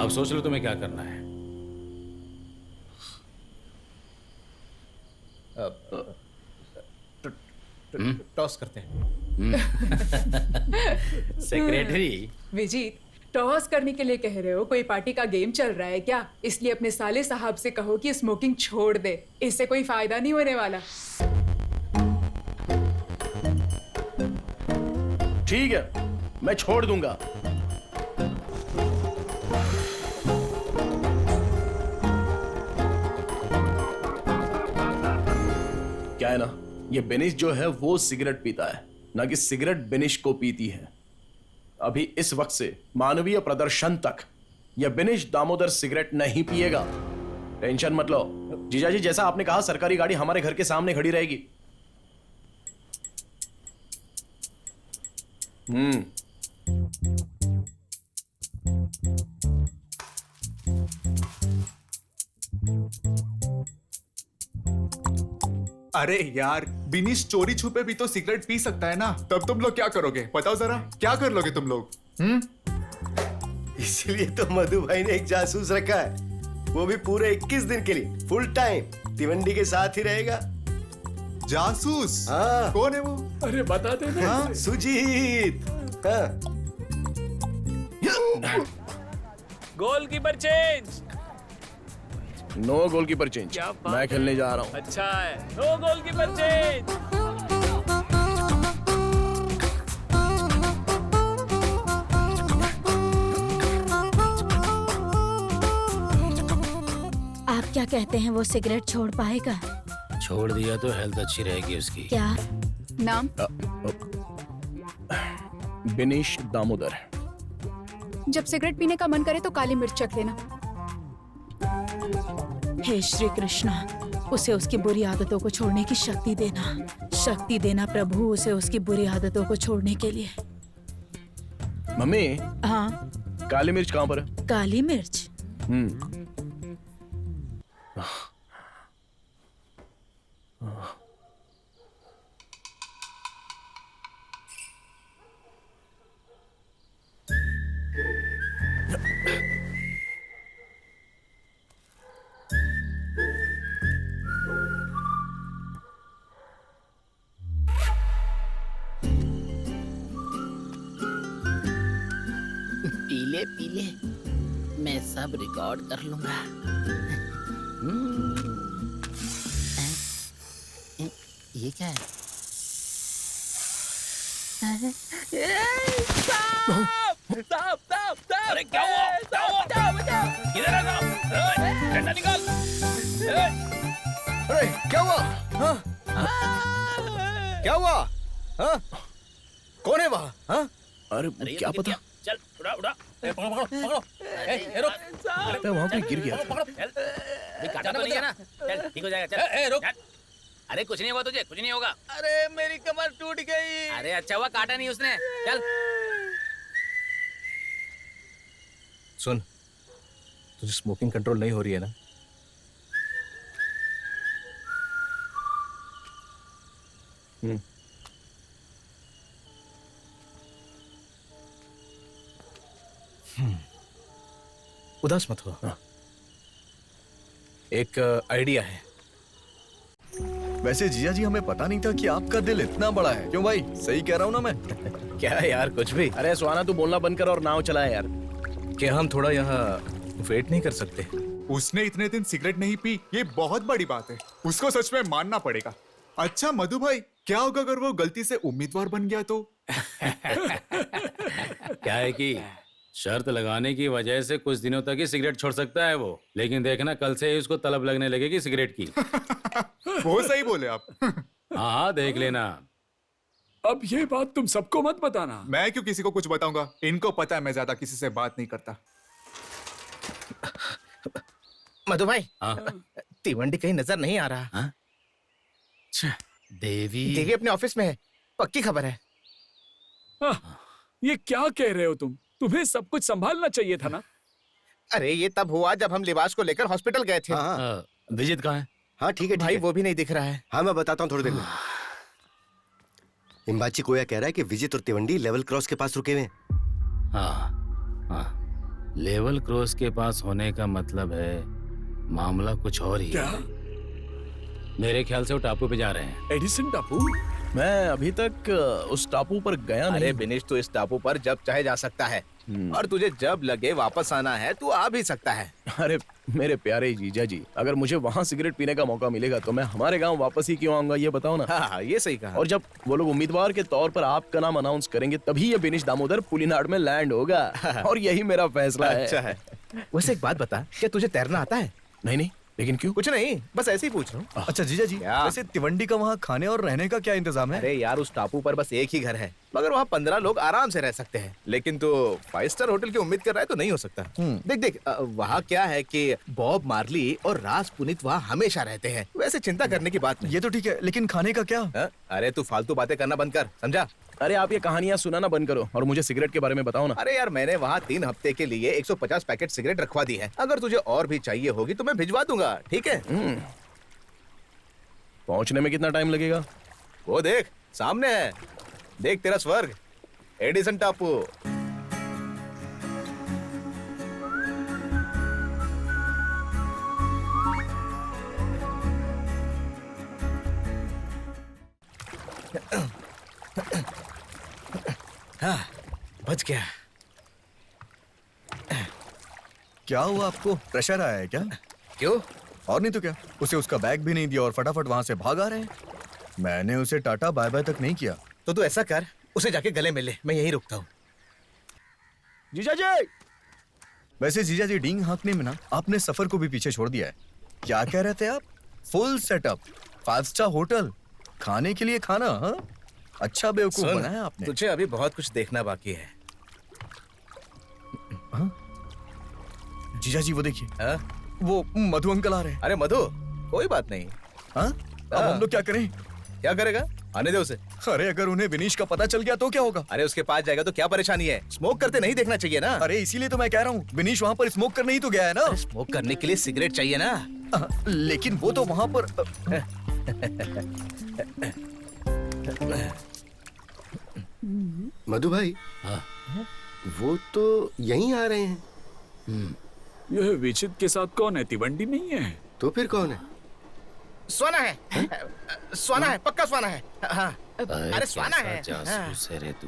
अब सोच लो तुम्हें क्या करना है। टॉस करते हैं। सेक्रेटरी विजीत, टॉस करने के लिए कह रहे हो? कोई पार्टी का गेम चल रहा है क्या? इसलिए अपने साले साहब से कहो कि स्मोकिंग छोड़ दे, इससे कोई फायदा नहीं होने वाला। ठीक है, मैं छोड़ दूंगा। क्या है ना, ये बेनिश जो है वो सिगरेट पीता है, ना कि सिगरेट बेनिश को पीती है। अभी इस वक्त से मानवीय प्रदर्शन तक यह बेनिश दामोदर सिगरेट नहीं पिएगा। टेंशन मत लो जीजाजी, जैसा आपने कहा सरकारी गाड़ी हमारे घर के सामने खड़ी रहेगी। अरे यार, बिनीश चोरी छुपे भी तो सिगरेट पी सकता है ना। तब तुम लोग क्या करोगे बताओ जरा, क्या कर लोगे तुम लोग? इसलिए तो मधु भाई ने एक जासूस रखा है, वो भी पूरे 21 दिन के लिए फुल टाइम तिवंडी के साथ ही रहेगा। जासूस? हाँ। कौन है वो? अरे बता दे ना। हाँ, सुजीत। हाँ। Goalkeeper change. No goalkeeper change, मैं खेलने जा रहा हूँ। अच्छा है, नो गोलकीपर चेंज। आप क्या कहते हैं, वो सिगरेट छोड़ पाएगा? छोड़ दिया तो हेल्थ अच्छी रहेगी उसकी। क्या नाम? बिनीश दामोदर। जब सिगरेट पीने का मन करे तो काली मिर्च चख लेना। हे श्री कृष्णा, उसे उसकी बुरी आदतों को छोड़ने की शक्ति देना प्रभु, उसे उसकी बुरी आदतों को छोड़ने के लिए। मम्मी, हाँ, काली मिर्च कहाँ पर है? काली मिर्च? पीले पीले मैं सब रिकॉर्ड कर लूंगा। ये क्या है? अरे क्या हुआ? इधर आ जाओ। डंडा निकाल। अरे क्या हुआ? हाँ? क्या हुआ? हाँ? कौन है वहाँ? हाँ? अरे क्या पता? चल उड़ा उड़ा। पकड़ो पकड़ो पकड़ो। रुक। लगता है वहाँ कोई गिर गया था। चल। काटा तो नहीं है ना? चल ठीक हो जाएगा। चल। रुक। अरे कुछ नहीं होगा तुझे, कुछ नहीं होगा। अरे मेरी कमर टूट गई। अरे अच्छा हुआ काटा नहीं उसने। चल। सुन, तुझे स्मोकिंग कंट्रोल नहीं हो रही है ना? उदास मत हो। एक आइडिया है। वैसे जिया जी, हमें पता नहीं था कि आपका दिल इतना बड़ा है। क्यों भाई, सही कह रहा हूँ ना मैं? क्या यार, कुछ भी। अरे सुहाना, तू बोलना बंद कर और नाव चला यार। क्या हम थोड़ा यहाँ वेट नहीं कर सकते? उसने इतने दिन सिगरेट नहीं पी, ये बहुत बड़ी बात है। उसको सच में मानना पड़ेगा। अच्छा मधु भाई, क्या होगा अगर वो गलती से उम्मीदवार बन गया तो? क्या है कि शर्त लगाने की वजह से कुछ दिनों तक ही सिगरेट छोड़ सकता है वो, लेकिन देखना कल से ही उसको तलब लगने लगेगी सिगरेट की। वो सही बोले आप। हाँ हाँ, देख लेना। अब ये बात तुम सबको मत बताना। मैं क्यों किसी को कुछ बताऊंगा? इनको पता है मैं ज्यादा किसी से बात नहीं करता। मधु भाई, तिवंडी कहीं नजर नहीं आ रहा। देवी देवी अपने ऑफिस में है, पक्की खबर है। ये क्या कह रहे हो तुम? तुम्हें सब कुछ संभालना चाहिए था ना। अरे ये तब हुआ जब हम लिबास को लेकर हॉस्पिटल गए थे। विजित कहाँ है? हाँ ठीक है भाई, वो भी नहीं दिख रहा है। हाँ मैं बताता हूँ थोड़ी देर में। इम्बाची कोया कह रहा है कि विजित और तिवंडी लेवल क्रॉस के पास रुके हुए हैं। हाँ, लेवल क्रॉस के पास होने का मतलब है मामला कुछ और ही है। मेरे ख्याल से वो टापू पे जा रहे हैं। एडिसन टापू? मैं अभी तक उस टापू पर गया नहीं। अरे बिनेश, तो इस टापू पर जब चाहे जा सकता है और तुझे जब लगे वापस आना है तू आ भी सकता है। अरे मेरे प्यारे जीजा जी, अगर मुझे वहाँ सिगरेट पीने का मौका मिलेगा तो मैं हमारे गांव वापस ही क्यों आऊंगा, ये बताओ ना। हाँ, ये सही कहा। और जब वो लोग उम्मीदवार के तौर पर आपका नाम अनाउंस करेंगे तभी ये बिनेश दामोदर पुलिनाड में लैंड होगा। और यही मेरा फैसला है। अच्छा है। वैसे एक बात बता, क्या तुझे तैरना आता है? नहीं, लेकिन क्यों? कुछ नहीं, बस ऐसे ही पूछ रहा हूँ। अच्छा जीजा जी, वैसे तिवंडी का वहाँ खाने और रहने का क्या इंतजाम है? अरे यार, उस टापू पर बस एक ही घर है, मगर वहाँ 15 लोग आराम से रह सकते हैं। लेकिन तो 5 स्टार होटल की उम्मीद कर रहा है तो नहीं हो सकता। देख वहाँ क्या है कि बॉब मार्ली और राज पुनीत वहाँ हमेशा रहते हैं। वैसे चिंता करने की बात नहीं। ये तो ठीक है, लेकिन खाने का क्या? अरे तू फालतू बातें करना बंद कर, समझा? अरे आप ये कहानियां सुनाना बंद करो और मुझे सिगरेट के बारे में बताओ ना। अरे यार, मैंने वहाँ 3 हफ्ते के लिए 150 पैकेट सिगरेट रखवा दी है। अगर तुझे और भी चाहिए होगी तो मैं भिजवा दूंगा, ठीक है? पहुँचने में कितना टाइम लगेगा? वो देख सामने है, देख तेरा स्वर्ग, एडिसन टापू। हाँ, बच गया। क्या हुआ आपको? प्रेशर आया है क्या? क्यों? और नहीं तो क्या, उसे उसका बैग भी नहीं दिया और फटाफट वहां से भाग आ रहे हैं। मैंने उसे टाटा बाय बाय तक नहीं किया। तो तू ऐसा कर, उसे जाके गले मिल ले, मैं यहीं रुकता हूँ। जीजा जी! वैसे जीजा जी, डींग हाँकने में ना आपने सफर को भी पीछे छोड़ दिया है। क्या कह रहे थे आप? फुल सेटअप, 5 स्टार होटल, खाने के लिए खाना। हाँ, अच्छा बेवकूफ बनाया आपने। तुझे अभी बहुत कुछ देखना बाकी है। जीजा जी वो देखिए, वो मधु अंकल आ रहे हैं। अरे मधु, कोई बात नहीं। हाँ, अब हम लोग क्या करें? क्या करेगा? आने दे उसे। अरे अगर उन्हें विनीश का पता चल गया तो क्या होगा? अरे उसके पास जाएगा तो क्या परेशानी है? स्मोक करते नहीं देखना चाहिए ना। अरे इसीलिए तो मैं कह रहा हूँ, विनीश वहाँ पर स्मोक करने ही तो गया है ना। स्मोक करने के लिए सिगरेट चाहिए ना। लेकिन वो तो वहाँ पर मधु भाई, वो तो यहीं आ रहे हैं। यह विजित के साथ कौन है? तिवंडी नहीं है तो फिर कौन है? स्वाना है। स्वाना है, पक्का स्वाना है। हाँ। अरे स्वाना है। जासूस है रे तू,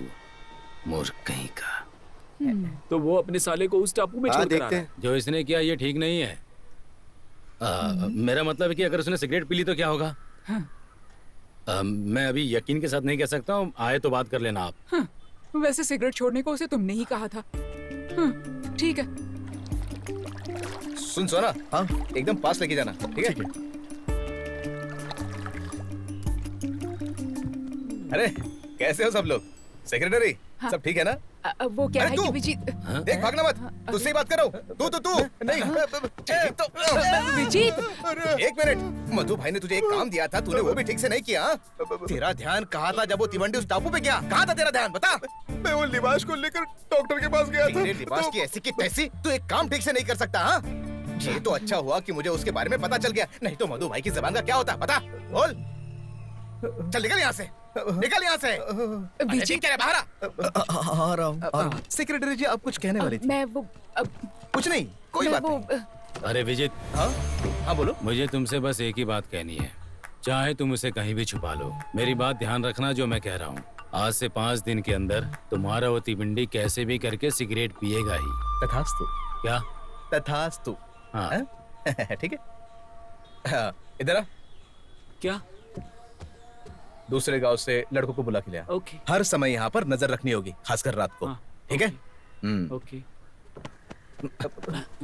मूर्ख कहीं का। तो वो अपने साले को उस टापू में छोड़ कर आ रहा है। जो इसने किया ये ठीक नहीं है। मेरा मतलब है कि अगर उसने सिगरेट पी ली तो क्या होगा? मैं अभी यकीन के साथ नहीं कह सकता हूँ, आए तो बात कर लेना आप। वैसे सिगरेट छोड़ने को उसे तुमने ही कहा था। ठीक है। सुन सोना, हाँ, एकदम पास लेके जाना, ठीक है? अरे कैसे हो सब लोग? सेक्रेटरी, हाँ। सब ठीक है ना? वो क्या है कि विजित। देख भागना मत, तुझसे ही बात कर रहा हूँ। तू नहीं। विजित, एक मिनट। मधु भाई ने तुझे एक काम दिया था, तूने वो भी ठीक से नहीं किया। तेरा ध्यान कहाँ था जब वो तिवंडी उस टापू पे गया? कहाँ था तेरा ध्यान, बता। मैं वो लिबास को लेकर डॉक्टर के पास गया था। तेरे लिबास की ऐसी की तैसी, तू एक काम ठीक से नहीं कर सकता। हाँ, ये तो अच्छा हुआ कि मुझे उसके बारे में पता चल गया, नहीं तो मधु भाई की जबान का क्या होता? बता, बोल। चल निकल यहाँ से, निकल यहाँ से। विजित, क्या बाहर आ रहा हूँ। सेक्रेटरी जी, आप कुछ कहने वाली थी? मैं वो कुछ नहीं, कोई बात नहीं। अरे विजित, हाँ बोलो। मुझे तुमसे बस एक ही बात कहनी है, चाहे तुम उसे कहीं भी छुपा लो, मेरी बात ध्यान रखना जो मैं कह रहा हूँ। आज से 5 दिन के अंदर तुम्हारा वो तिवंडी कैसे भी करके सिगरेट पिएगा ही। तथास्तु। क्या? तथास्तु। हाँ। ठीक है। हाँ, इधर आ। क्या? दूसरे गांव से लड़कों को बुला के लिया। ओके। हर समय यहाँ पर नजर रखनी होगी, खासकर रात को। ठीक है? ओके।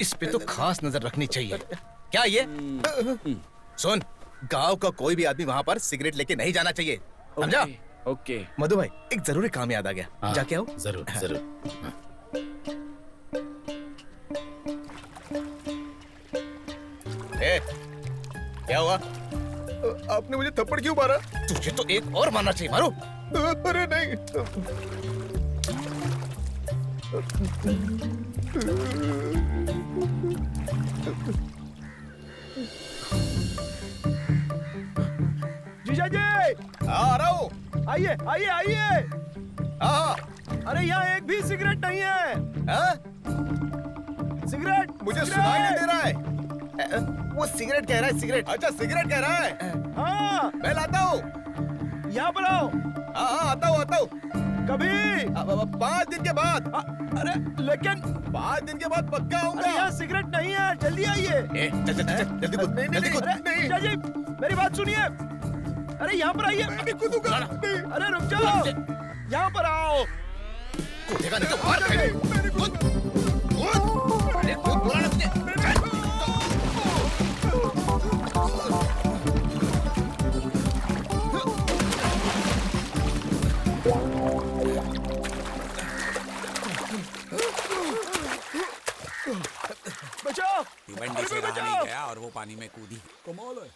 इस पे तो खास नजर रखनी चाहिए। क्या ये? सुन, गांव का कोई भी आदमी वहाँ पर सिगरेट लेके नहीं जाना चाहिए, समझा? ओके मधु भाई, एक जरूरी काम याद आ गया। हाँ, जाके आओ। जरूर जरूर। ए, क्या हुआ? आपने मुझे थप्पड़ क्यों मारा? तुझे तो एक और मारना चाहिए। मारो। अरे नहीं। जीजा जी, आ रहा हूँ। आइए आइए आइए। हाँ, अरे यहाँ एक भी सिगरेट नहीं है। हाँ? सिगरेट मुझे सुनाई नहीं दे रहा है। वो सिगरेट कह रहा है, सिगरेट। अच्छा, सिगरेट कह रहा है। हाँ, मैं लाता हूँ। यहाँ पर आओ। हाँ, आता हूँ, आता हूँ। कभी 5 दिन के बाद। अरे लेकिन 5 दिन के बाद पक्का आऊंगा। अरे यहाँ सिगरेट नहीं है, जल्दी आइए। चल चल चल, जल्दी कूद, जल्दी कूद। अरे जीजा जी, मेरी बात सुनिए। अरे यहाँ पर आइए। अभी कूदूंगा। अरे रुक जाओ, यहाँ पर आओ। कूदेगा नहीं तो मार खाएगा। कूद, कूद। अरे कूद, बुला ना तुझे। बचाओ। भिवंडी से रहा नहीं गया और वो पानी में कूदी। कमाल है।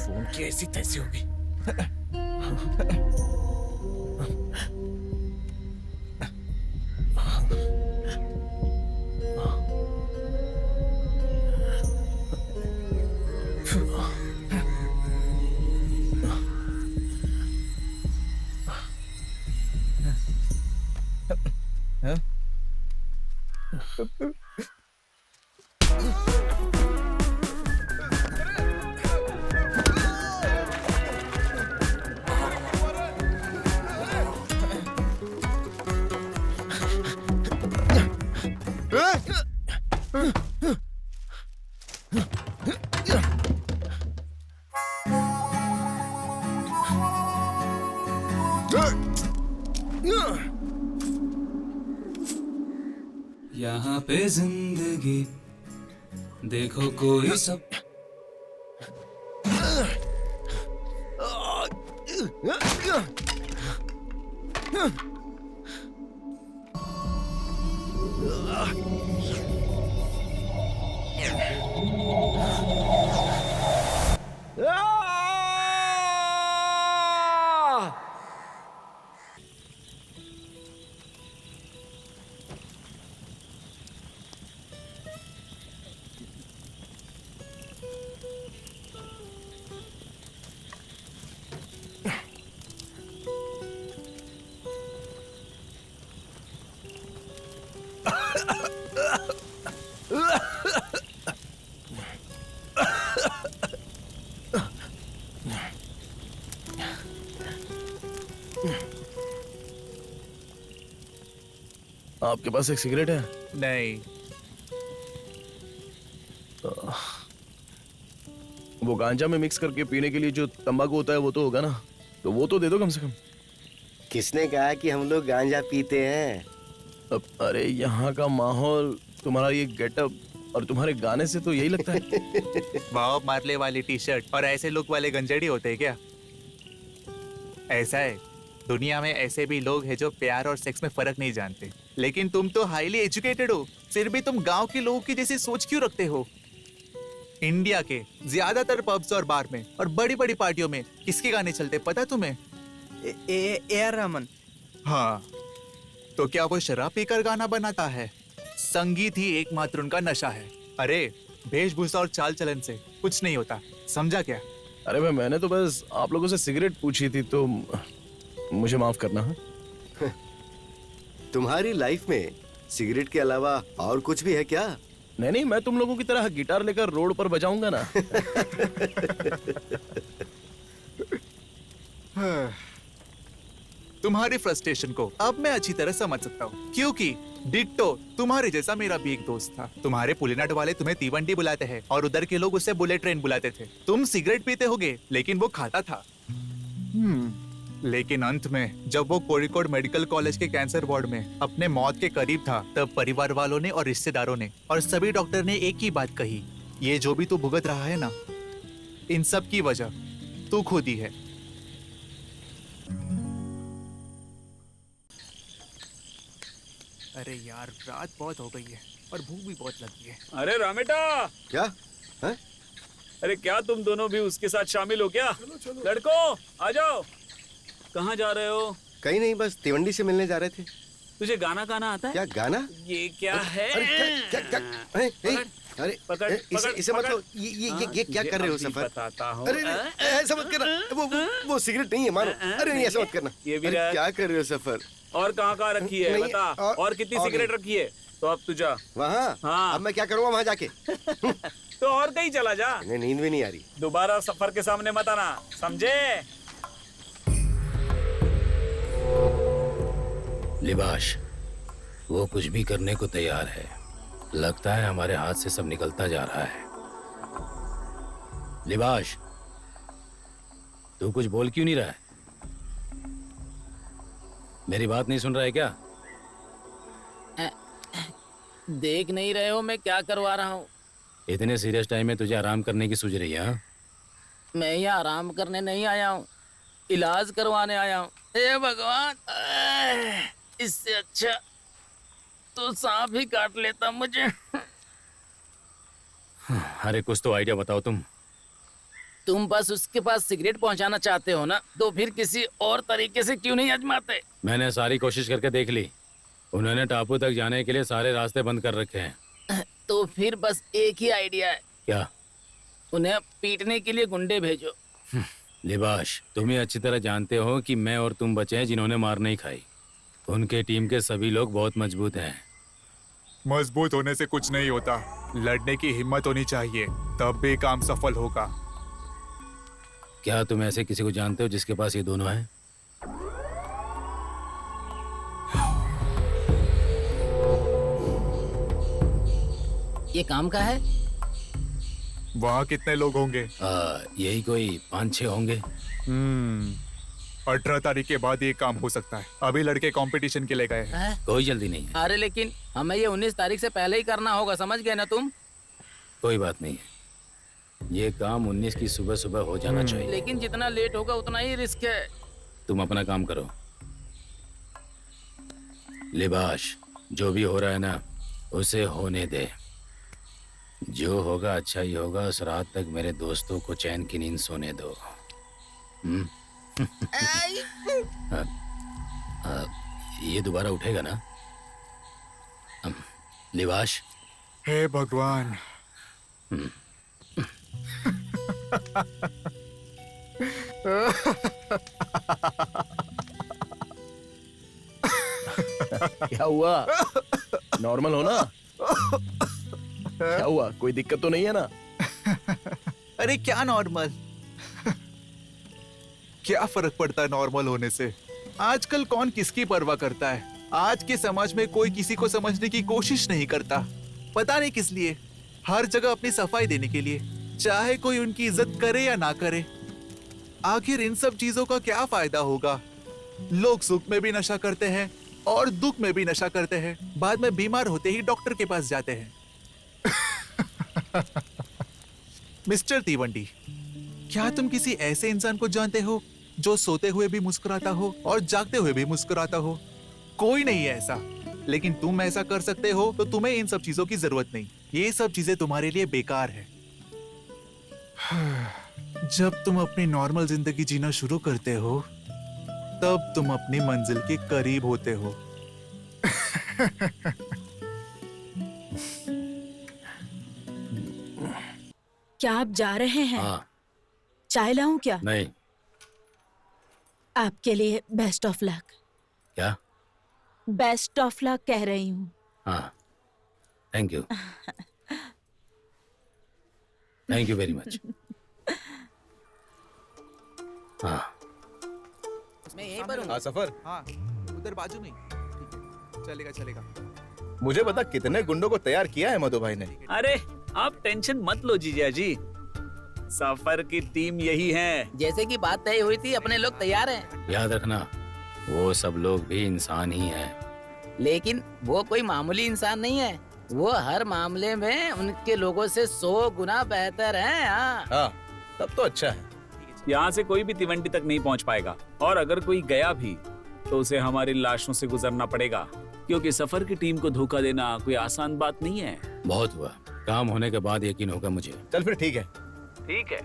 फोन की ऐसी तैसी होगी। यहाँ पे जिंदगी देखो कोई सब आपके पास एक सिगरेट है? नहीं। वो गांजा में मिक्स करके पीने के लिए जो तंबाकू होता है वो तो होगा ना, तो वो तो दे दो कम से कम। किसने कहा कि हम लोग गांजा पीते हैं? अब अरे यहाँ का माहौल, तुम्हारा ये गेटअप और तुम्हारे गाने से तो यही लगता है। बॉब मार्ले वाली टी शर्ट और ऐसे लुक वाले गंजेड़ी होते हैं क्या? ऐसा है, दुनिया में ऐसे भी लोग हैं जो प्यार और सेक्स में फर्क नहीं जानते, लेकिन तुम तो हाईली एजुकेटेड हो, फिर भी तुम गांव के लोगों की जैसी सोच क्यों रखते हो? इंडिया के ज्यादातर पब्स और बार में और बड़ी बड़ी पार्टियों में किसके गाने चलते पता है तुम्हें? AR रहमान। हाँ, तो क्या वो शराब पीकर गाना बनाता है? संगीत ही एकमात्र उनका नशा है। अरे वेशभूषा और चाल चलन से कुछ नहीं होता, समझा क्या? अरे भाई, मैंने तो बस आप लोगों से सिगरेट पूछी थी, तो मुझे माफ करना है। तुम्हारी लाइफ में सिगरेट के अलावा और कुछ भी है क्या? नहीं नहीं, मैं तुम लोगों की तरह गिटार लेकर रोड पर बजाऊंगा ना। तुम्हारी फ्रस्ट्रेशन को अब मैं अच्छी तरह समझ सकता हूँ, क्योंकि डिट्टो तुम्हारे जैसा मेरा भी एक दोस्त था। तुम्हारे पुलिनाड वाले तुम्हें तीवंडी बुलाते हैं और उधर के लोग उसे बुलेट ट्रेन बुलाते थे। तुम सिगरेट पीते होगे लेकिन वो खाता था। लेकिन अंत में जब वो कोरिकोड मेडिकल कॉलेज के कैंसर वार्ड में अपने मौत के करीब था, तब परिवार वालों ने और रिश्तेदारों ने और सभी डॉक्टर ने एक ही बात कही, ये जो भी तू भुगत रहा है ना, इन सब की वजह तू खुद ही है। अरे यार, रात बहुत हो गई है और भूख भी बहुत लगी है। अरे रामेटा, क्या है? अरे क्या तुम दोनों भी उसके साथ शामिल हो क्या? लड़कों आ जाओ। कहाँ जा रहे हो? कहीं नहीं, बस तिवंडी से मिलने जा रहे थे। तुझे गाना गाना आता है? क्या गाना? ये क्या है? अरे क्या क्या अरे पकड़, इसे मतलब ये क्या कर रहे हो सफर? बताता हूँ। अरे ऐसा मत करना, वो सिगरेट नहीं है मानो। अरे नहीं, ऐसा मत करना। ये भी क्या कर रहे हो सफर? और कहाँ रखी है बता? और कितनी सिगरेट रखी है? तो अब तू जा वहाँ। हाँ। अब मैं क्या करूँगा वहाँ जाके? तो और कहीं चला जा। नींद भी नहीं आ रही। दोबारा सफर के सामने मत आना, समझे? लिबाश, वो कुछ भी करने को तैयार है। लगता है हमारे हाथ से सब निकलता जा रहा है। लिबाश, तू कुछ बोल क्यों नहीं रहा है? मेरी बात नहीं सुन रहा है क्या? देख नहीं रहे हो मैं क्या करवा रहा हूँ? इतने सीरियस टाइम में तुझे आराम करने की सूझ रही है? हाँ? मैं यहाँ आराम करने नहीं आया हूँ, इलाज करवाने आया हूँ। हे भगवान, इससे अच्छा तो सांप ही काट लेता मुझे। अरे कुछ तो आइडिया बताओ तुम बस उसके पास सिगरेट पहुंचाना चाहते हो ना, तो फिर किसी और तरीके से क्यों नहीं आजमाते? मैंने सारी कोशिश करके देख ली। उन्होंने टापू तक जाने के लिए सारे रास्ते बंद कर रखे हैं। तो फिर बस एक ही आइडिया है। क्या? उन्हें पीटने के लिए गुंडे भेजो। लिबाश, तुम्हें अच्छी तरह जानते हो कि मैं और तुम बचे हैं जिन्होंने मार नहीं खाई। उनके टीम के सभी लोग बहुत मजबूत हैं। मजबूत होने से कुछ नहीं होता, लड़ने की हिम्मत होनी चाहिए, तब भी काम सफल होगा। क्या तुम ऐसे किसी को जानते हो जिसके पास ये दोनों हैं? ये काम का है? वहाँ कितने लोग होंगे? यही कोई 5-6 होंगे। 18 तारीख के बाद ये काम हो सकता है। अभी लड़के कंपटीशन के लिए गए हैं। कोई जल्दी नहीं है। अरे लेकिन हमें ये 19 तारीख से पहले ही करना होगा, समझ गए ना तुम? कोई बात नहीं है, ये काम 19 की सुबह सुबह हो जाना चाहिए। लेकिन जितना लेट होगा उतना ही रिस्क है। तुम अपना काम करो। लिबाश, जो भी हो रहा है ना, उसे होने दे। जो होगा अच्छा ही होगा। उस रात तक मेरे दोस्तों को चैन की नींद सोने दो। ये दोबारा उठेगा ना? लिबाश। हे भगवान। क्या हुआ? नॉर्मल हो ना? क्या हुआ? कोई दिक्कत तो नहीं है ना? अरे क्या नॉर्मल? क्या फर्क पड़ता है नॉर्मल होने से? आजकल कौन किसकी परवाह करता है? आज के समाज में कोई किसी को समझने की कोशिश नहीं करता। पता नहीं किस लिए। हर जगह अपनी सफाई देने के लिए, चाहे कोई उनकी इज्जत करे या ना करे। आखिर इन सब चीजों का क्या फायदा होगा? लोग सुख में भी नशा करते हैं और दुख में भी नशा करते हैं। बाद में बीमार होते ही डॉक्टर के पास जाते हैं। मिस्टर तीवंडी, क्या तुम किसी ऐसे इंसान को जानते हो जो सोते हुए भी मुस्कुराता हो और जागते हुए भी मुस्कुराता हो? कोई नहीं है ऐसा। लेकिन तुम ऐसा कर सकते हो तो तुम्हें इन सब चीजों की जरूरत नहीं। ये सब चीजें तुम्हारे लिए बेकार है। जब तुम अपनी नॉर्मल जिंदगी जीना शुरू करते हो, तब तुम अपनी मंजिल के करीब होते हो। क्या आप जा रहे हैं? हाँ। चाय लाऊं क्या? नहीं। आपके लिए बेस्ट ऑफ लक। क्या? बेस्ट ऑफ लक कह रही हूँ। हाँ, thank you, thank you very much. हाँ, मैं यहीं पर हूँ। हाँ सफर, हाँ उधर बाजू में। ठीक है, चलेगा चलेगा। मुझे बता कितने गुंडों को तैयार किया है मधु भाई ने? अरे आप टेंशन मत लो जीजा जी, सफर की टीम यही है। जैसे कि बात तय हुई थी, अपने लोग तैयार हैं। याद रखना वो सब लोग भी इंसान ही हैं। लेकिन वो कोई मामूली इंसान नहीं है, वो हर मामले में उनके लोगों से 100 गुना बेहतर हैं। हाँ, तब तो अच्छा है। यहाँ से कोई भी तिवंडी तक नहीं पहुँच पाएगा, और अगर कोई गया भी तो उसे हमारी लाशों से गुजरना पड़ेगा, क्योंकि सफर की टीम को धोखा देना कोई आसान बात नहीं है। बहुत हुआ, काम होने के बाद यकीन होगा मुझे। चल फिर ठीक है। ठीक है।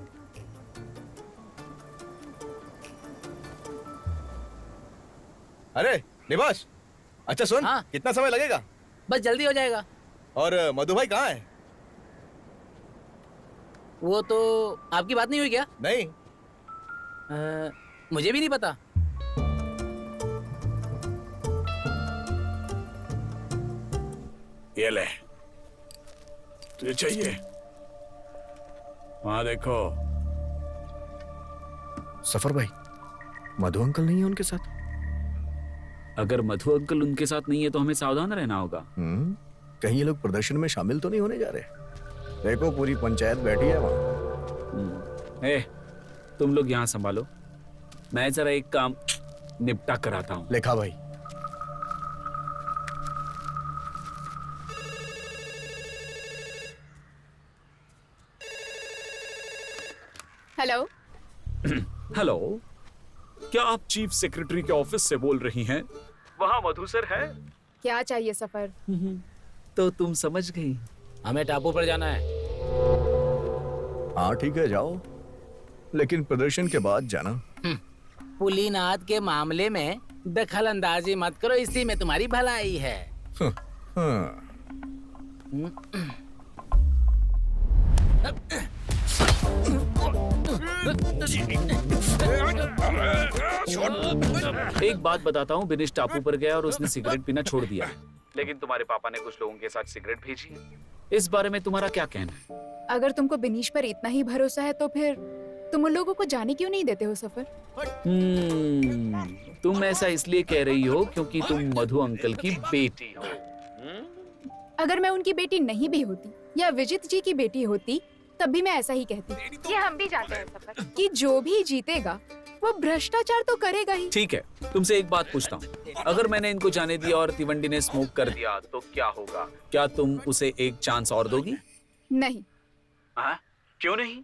अरे निवास, अच्छा सुन, हाँ? कितना समय लगेगा? बस जल्दी हो जाएगा। और मधु भाई कहाँ है? वो तो आपकी बात नहीं हुई क्या? नहीं। मुझे भी नहीं पता। ये ले, तुझे चाहिए? वहां देखो। सफर भाई, मधु अंकल नहीं है उनके साथ? अगर मधु अंकल उनके साथ नहीं है तो हमें सावधान रहना होगा। कहीं ये लोग प्रदर्शन में शामिल तो नहीं होने जा रहे? देखो पूरी पंचायत बैठी है वहां। ए, तुम लोग यहाँ संभालो, मैं जरा एक काम निपटा कर आता हूँ। लेखा भाई। हेलो। हेलो, क्या आप चीफ सेक्रेटरी के ऑफिस से बोल रही हैं? वहाँ मधु सर है? क्या चाहिए सफर? तो तुम समझ गई। हमें टापू पर जाना है। हाँ ठीक है, जाओ, लेकिन प्रदर्शन के बाद जाना। पुलिनाथ के मामले में दखल अंदाजी मत करो, इसी में तुम्हारी भलाई है। एक बात बताता हूँ, बिनिश टापू पर गया और उसने सिगरेट पीना छोड़ दिया, लेकिन तुम्हारे पापा ने कुछ लोगों के साथ सिगरेट भेजी है। इस बारे में तुम्हारा क्या कहना है? अगर तुमको बिनीश पर इतना ही भरोसा है तो फिर तुम उन लोगों को जाने क्यों नहीं देते हो सफर? तुम ऐसा इसलिए कह रही हो क्योंकि तुम मधु अंकल की बेटी हो। अगर मैं उनकी बेटी नहीं भी होती या विजित जी की बेटी होती तब भी मैं ऐसा ही कहती। ये हम भी जानते हैं सफर कि जो भी जीतेगा वो भ्रष्टाचार तो करेगा ही। ठीक है, तुमसे एक बात पूछता हूँ, अगर मैंने इनको जाने दिया और तिवंडी ने स्मोक कर दिया तो क्या होगा? क्या तुम उसे एक चांस और दोगी? नहीं। क्यों नहीं?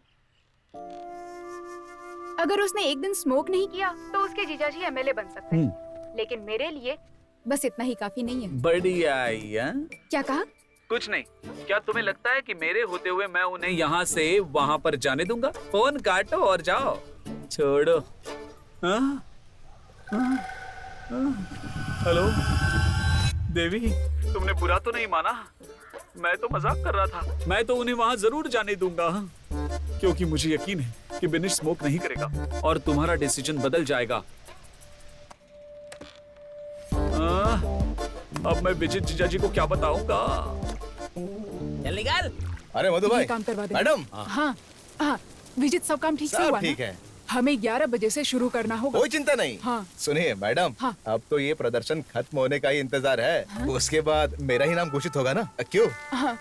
अगर उसने एक दिन स्मोक नहीं किया तो उसके जीजाजी एमएलए बन सकते हैं, लेकिन मेरे लिए बस इतना ही काफी नहीं है। बढ़िया। क्या कहा? कुछ नहीं। क्या तुम्हें लगता है कि मेरे होते हुए मैं उन्हें यहाँ से वहाँ पर जाने दूंगा? फोन काटो और जाओ, छोड़ो। हेलो देवी, तुमने बुरा तो नहीं माना? मैं तो मजाक कर रहा था। मैं तो उन्हें वहाँ जरूर जाने दूंगा, क्योंकि मुझे यकीन है कि बिनिश स्मोक नहीं करेगा और तुम्हारा डिसीजन बदल जाएगा। अब मैं विजित जीजा जी को क्या बताऊंगा? चल निकाल। अरे मधु भाई, काम करवा दे। मैडम। हाँ हाँ, विजित सब काम ठीक से हुआ ना? ठीक है। हमें 11 बजे से शुरू करना होगा। कोई चिंता नहीं। हाँ। सुनिए मैडम, हाँ। अब तो ये प्रदर्शन खत्म होने का ही इंतजार है। हाँ? उसके बाद मेरा ही नाम घोषित होगा ना? क्यों? हाँ,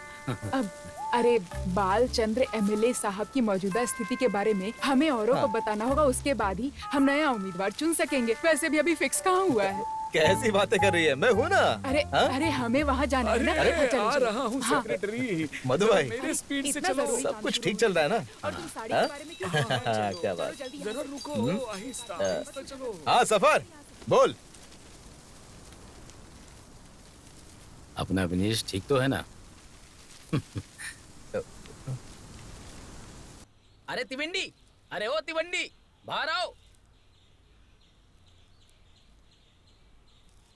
अब अरे बाल चंद्र एमएलए साहब की मौजूदा स्थिति के बारे में हमें औरों को बताना होगा, उसके बाद ही हम नया उम्मीदवार चुन सकेंगे। वैसे भी अभी फिक्स कहाँ हुआ है। कैसी बातें कर रही है? मैं हूँ ना। अरे अरे हमें वहाँ जाना है ना। आ रहा हूँ सेक्रेटरी। मधु भाई, मेरे स्पीड से इतना चलो। जरूरी सब कुछ ठीक चल रहा है ना? और तुम साड़ी के बारे में क्यों? क्या बात। जरा रुको, आहिस्ता आहिस्ता चलो। हाँ सफर, बोल। अपना विनीश ठीक तो है ना? अरे तिवंडी, अरे ओ तिवंडी, बाहर आओ।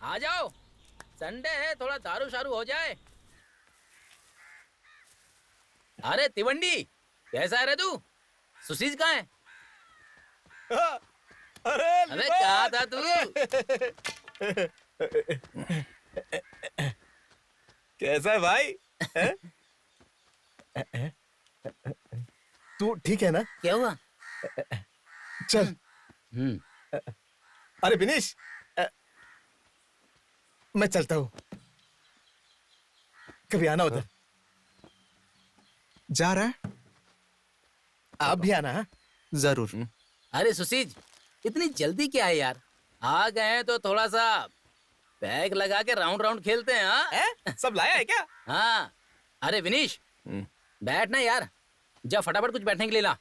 आ जाओ, संडे है, थोड़ा दारू शारू हो जाए। अरे तिवंडी, कैसा है रे तू? सुशीज कहाँ है? अरे कहाँ था तू? कैसा है भाई? तू ठीक है ना? क्या हुआ? चल। अरे विनेश, मैं चलता हूँ, कभी आना उधर। जा रहा है? आप भी आना। जरूर। अरे सुशीज, इतनी जल्दी क्या है यार? आ गए हैं तो थोड़ा सा बैग लगा के राउंड राउंड खेलते हैं। हाँ? सब लाया है क्या? हाँ। अरे विनीश, बैठ ना यार, जा फटाफट कुछ बैठने के लिए ला।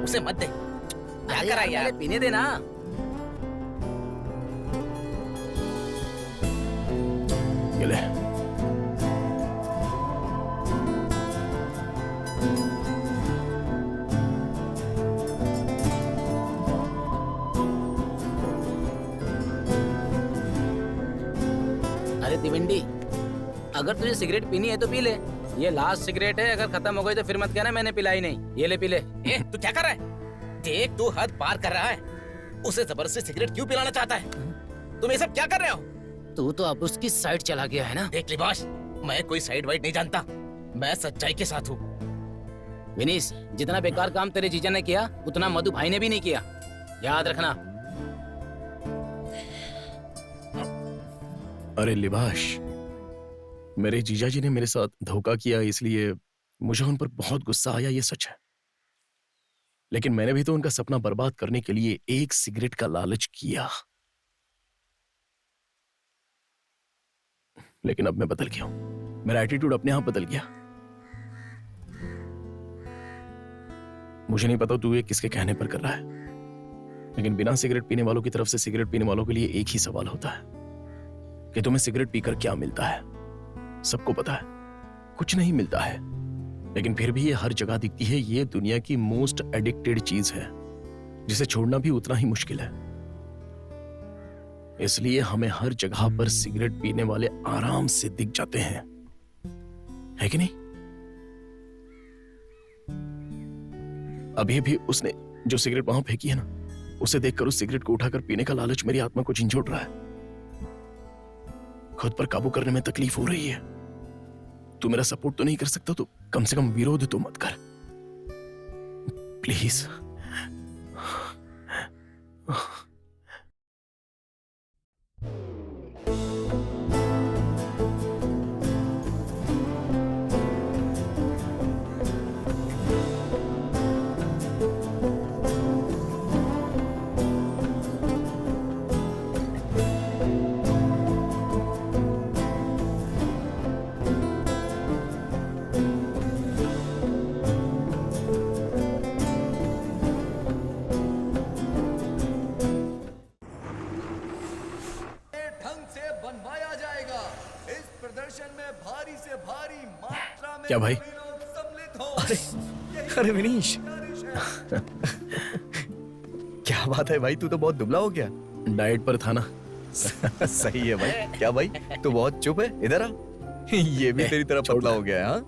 उसे मत दे। क्या अरे करा यार, यार? पहले पीने देना। ये ले। अरे तिवंडी, अगर तुझे सिगरेट पीनी है तो पी ले। ये लास्ट सिगरेट है, अगर खत्म हो गई तो फिर मत कहना मैंने पिलाई नहीं। ये ले पी ले। तू क्या कर रहा है? देख, तू हद पार कर रहा है। उसे जबरदस्ती सिगरेट क्यों पिलाना चाहता है? तुम ये सब क्या कर रहे हो? तू तो अब उसकी साइड चला गया है ना। देख लिबाश, मैं कोई साइड वाइड नहीं जानता, मैं सच्चाई के साथ हूँ। विनीश, जितना बेकार काम तेरे जीजा ने किया उतना मधु भाई ने भी नहीं किया, याद रखना। अरे लिबाश, मेरे जीजा जी ने मेरे साथ धोखा किया, इसलिए मुझे उन पर बहुत गुस्सा आया, ये सच है। लेकिन मैंने भी तो उनका सपना बर्बाद करने के लिए एक सिगरेट का लालच किया। लेकिन अब मैं बदल गया हूं, मेरा एटीट्यूड अपने आप बदल गया। मुझे नहीं पता तू ये किसके कहने पर कर रहा है, लेकिन बिना सिगरेट पीने वालों की तरफ से सिगरेट पीने वालों के लिए एक ही सवाल होता है कि तुम्हें सिगरेट पीकर क्या मिलता है। सबको पता है कुछ नहीं मिलता है, लेकिन फिर भी ये हर जगह दिखती है। ये दुनिया की मोस्ट एडिक्टेड चीज है, जिसे छोड़ना भी उतना ही मुश्किल है। इसलिए हमें हर जगह पर सिगरेट पीने वाले आराम से दिख जाते हैं, है कि नहीं? अभी भी उसने जो सिगरेट वहां फेंकी है ना, उसे देखकर उस सिगरेट को उठाकर पीने का लालच मेरी आत्मा को झंझोड़ रहा है। खुद पर काबू करने में तकलीफ हो रही है। तू मेरा सपोर्ट तो नहीं कर सकता, तो कम से कम विरोध तो मत कर, प्लीज। क्या भाई? अरे विनीश, क्या बात है भाई, तू तो बहुत दुबला हो गया। डाइट पर था ना। सही है भाई। क्या भाई, तू बहुत चुप है, इधर आ। ये भी तेरी तरह पतला हो गया है। हाँ?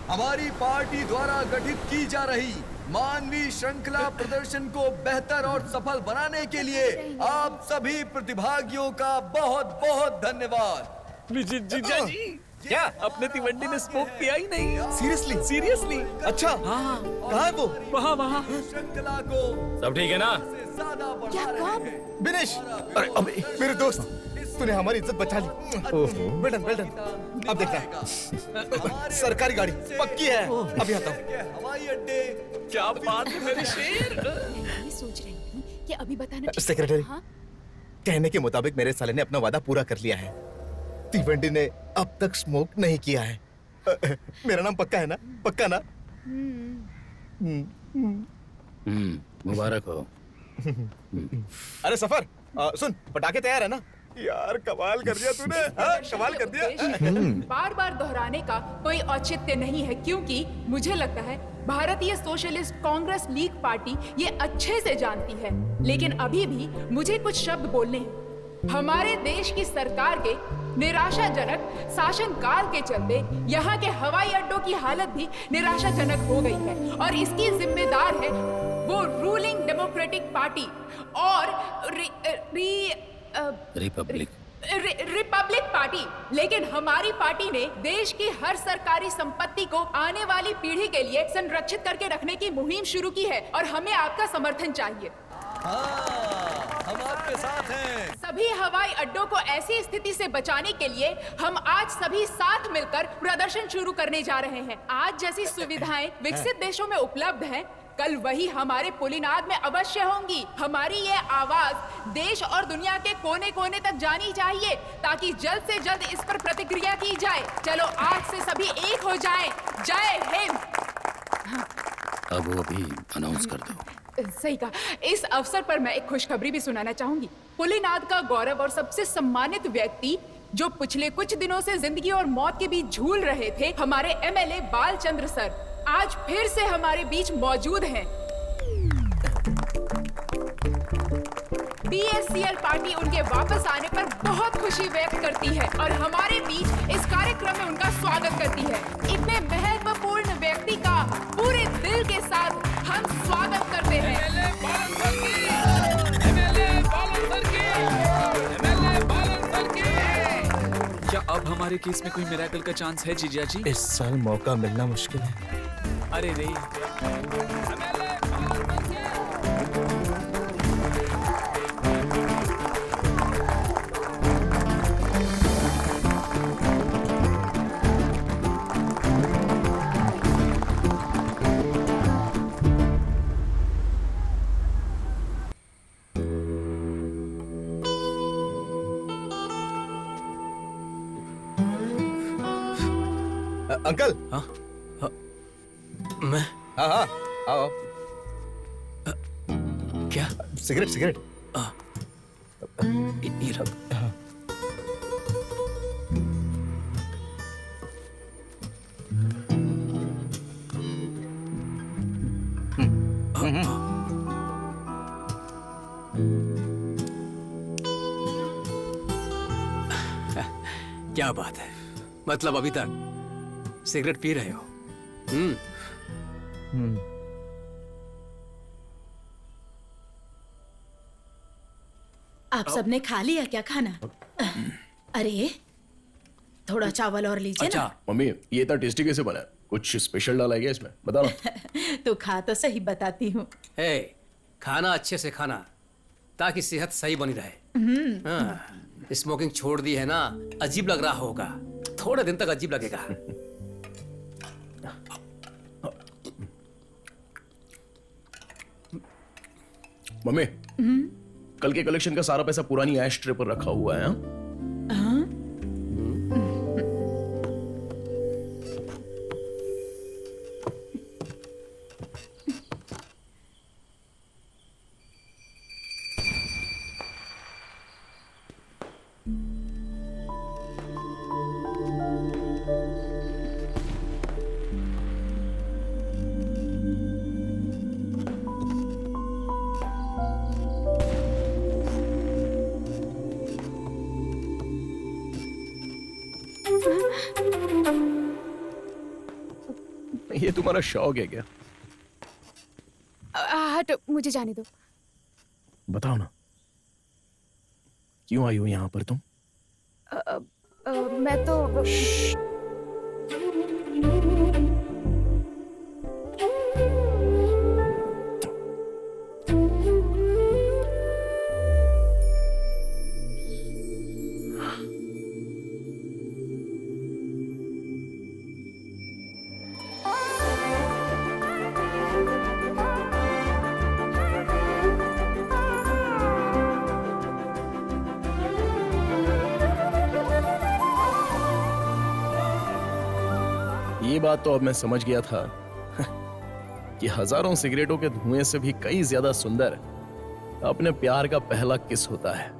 हमारी पार्टी द्वारा गठित की जा रही मानवीय श्रृंखला प्रदर्शन को बेहतर और सफल बनाने के लिए आप सभी प्रतिभागियों का बहुत बहुत धन्यवाद। जीजा जी, क्या अपने तिवंडी ने स्मोक पिया ही नहीं? सीरियसली? सीरियसली? अच्छा, हाँ। कहाँ है वो? वहाँ। श्रृंखला को सब ठीक है ना? क्या कब? विनेश, अरे अबे मेरे दोस्त, तूने हमारी इज्जत बचा ली। ओहो, वेल डन, वेल डन। अब देखना, सरकारी गाड़ी पक्की है। अभी आता हूँ। हवाई अड्डे। क्या बात है मेरे शेर। मैं यही सोच रही हूँ कि अभी बताना। सेक्रेटरी, हाँ? कहने के मुताबिक मेरे साले ने अपना वादा पूरा कर लिया है। तीवंडी ने अब तक स्मोक नहीं किया है। मेरा नाम पक्का है ना? पक्का ना? मुबारक हो। अरे सफर, सुन, पटाखे तैयार है ना? यार कमाल कर दिया तूने, कमाल कर दिया। बार बार दोहराने का कोई औचित्य नहीं है, क्योंकि मुझे लगता है भारतीय सोशलिस्ट कांग्रेस लीग पार्टी ये अच्छे से जानती है, लेकिन अभी भी मुझे कुछ शब्द बोलने हैं। हमारे देश की सरकार के निराशाजनक शासनकाल के चलते यहाँ के हवाई अड्डों की हालत भी निराशाजनक हो गई है, और इसकी जिम्मेदार है वो रूलिंग डेमोक्रेटिक पार्टी और रिपब्लिक पार्टी। लेकिन हमारी पार्टी ने देश की हर सरकारी संपत्ति को आने वाली पीढ़ी के लिए संरक्षित करके रखने की मुहिम शुरू की है, और हमें आपका समर्थन चाहिए। हम आपके साथ हैं। सभी हवाई अड्डों को ऐसी स्थिति से बचाने के लिए हम आज सभी साथ मिलकर प्रदर्शन शुरू करने जा रहे हैं। आज जैसी सुविधाएं विकसित देशों में उपलब्ध हैं, कल वही हमारे पुलिनाद में अवश्य होंगी। हमारी ये आवाज देश और दुनिया के कोने कोने तक जानी चाहिए, ताकि जल्द से जल्द इस पर प्रतिक्रिया की जाए। चलो आज से सभी एक हो जाएं। जय हिंद। अब वो भी अनाउंस कर दो। सही कहा। इस अवसर पर मैं एक खुशखबरी भी सुनाना चाहूंगी। पुलिनाद का गौरव और सबसे सम्मानित व्यक्ति, जो पिछले कुछ दिनों से जिंदगी और मौत के बीच झूल रहे थे, हमारे एमएलए बालचंद्र सर आज फिर से हमारे बीच मौजूद हैं। बीएससीएल पार्टी उनके वापस आने पर बहुत खुशी व्यक्त करती है और हमारे बीच इस कार्यक्रम में उनका स्वागत करती है। इतने महत्वपूर्ण व्यक्ति का पूरे दिल के साथ हम स्वागत करते हैं। क्या अब हमारे केस में कोई मिरेकल का चांस है जीजा जी? इस साल मौका मिलना मुश्किल है। अरे रे, अंकल। हाँ? मैं? हाँ हाँ आओ। क्या? Cigarette cigarette. ये रख। हाँ। क्या बात है, मतलब अभी तक सिगरेट पी रहे हो? आप सबने खा लिया क्या खाना? अरे थोड़ा चावल और लीजिए ना। मम्मी ये इतना टेस्टी कैसे बना है? कुछ स्पेशल डाला है क्या इसमें? बता ना। तो खा तो सही बताती हूँ। खाना अच्छे से खाना, ताकि सेहत सही बनी रहे। स्मोकिंग छोड़ दी है ना, अजीब लग रहा होगा, थोड़े दिन तक अजीब लगेगा। मम्मी कल के कलेक्शन का सारा पैसा पुरानी ऐश ट्रे पर रखा हुआ है। ये तुम्हारा शौक है क्या? हट, मुझे जाने दो। बताओ ना, क्यों आई हो यहाँ पर तुम? मैं तो बात तो अब मैं समझ गया था कि हजारों सिगरेटों के धुएं से भी कई ज्यादा सुंदर अपने प्यार का पहला किस होता है।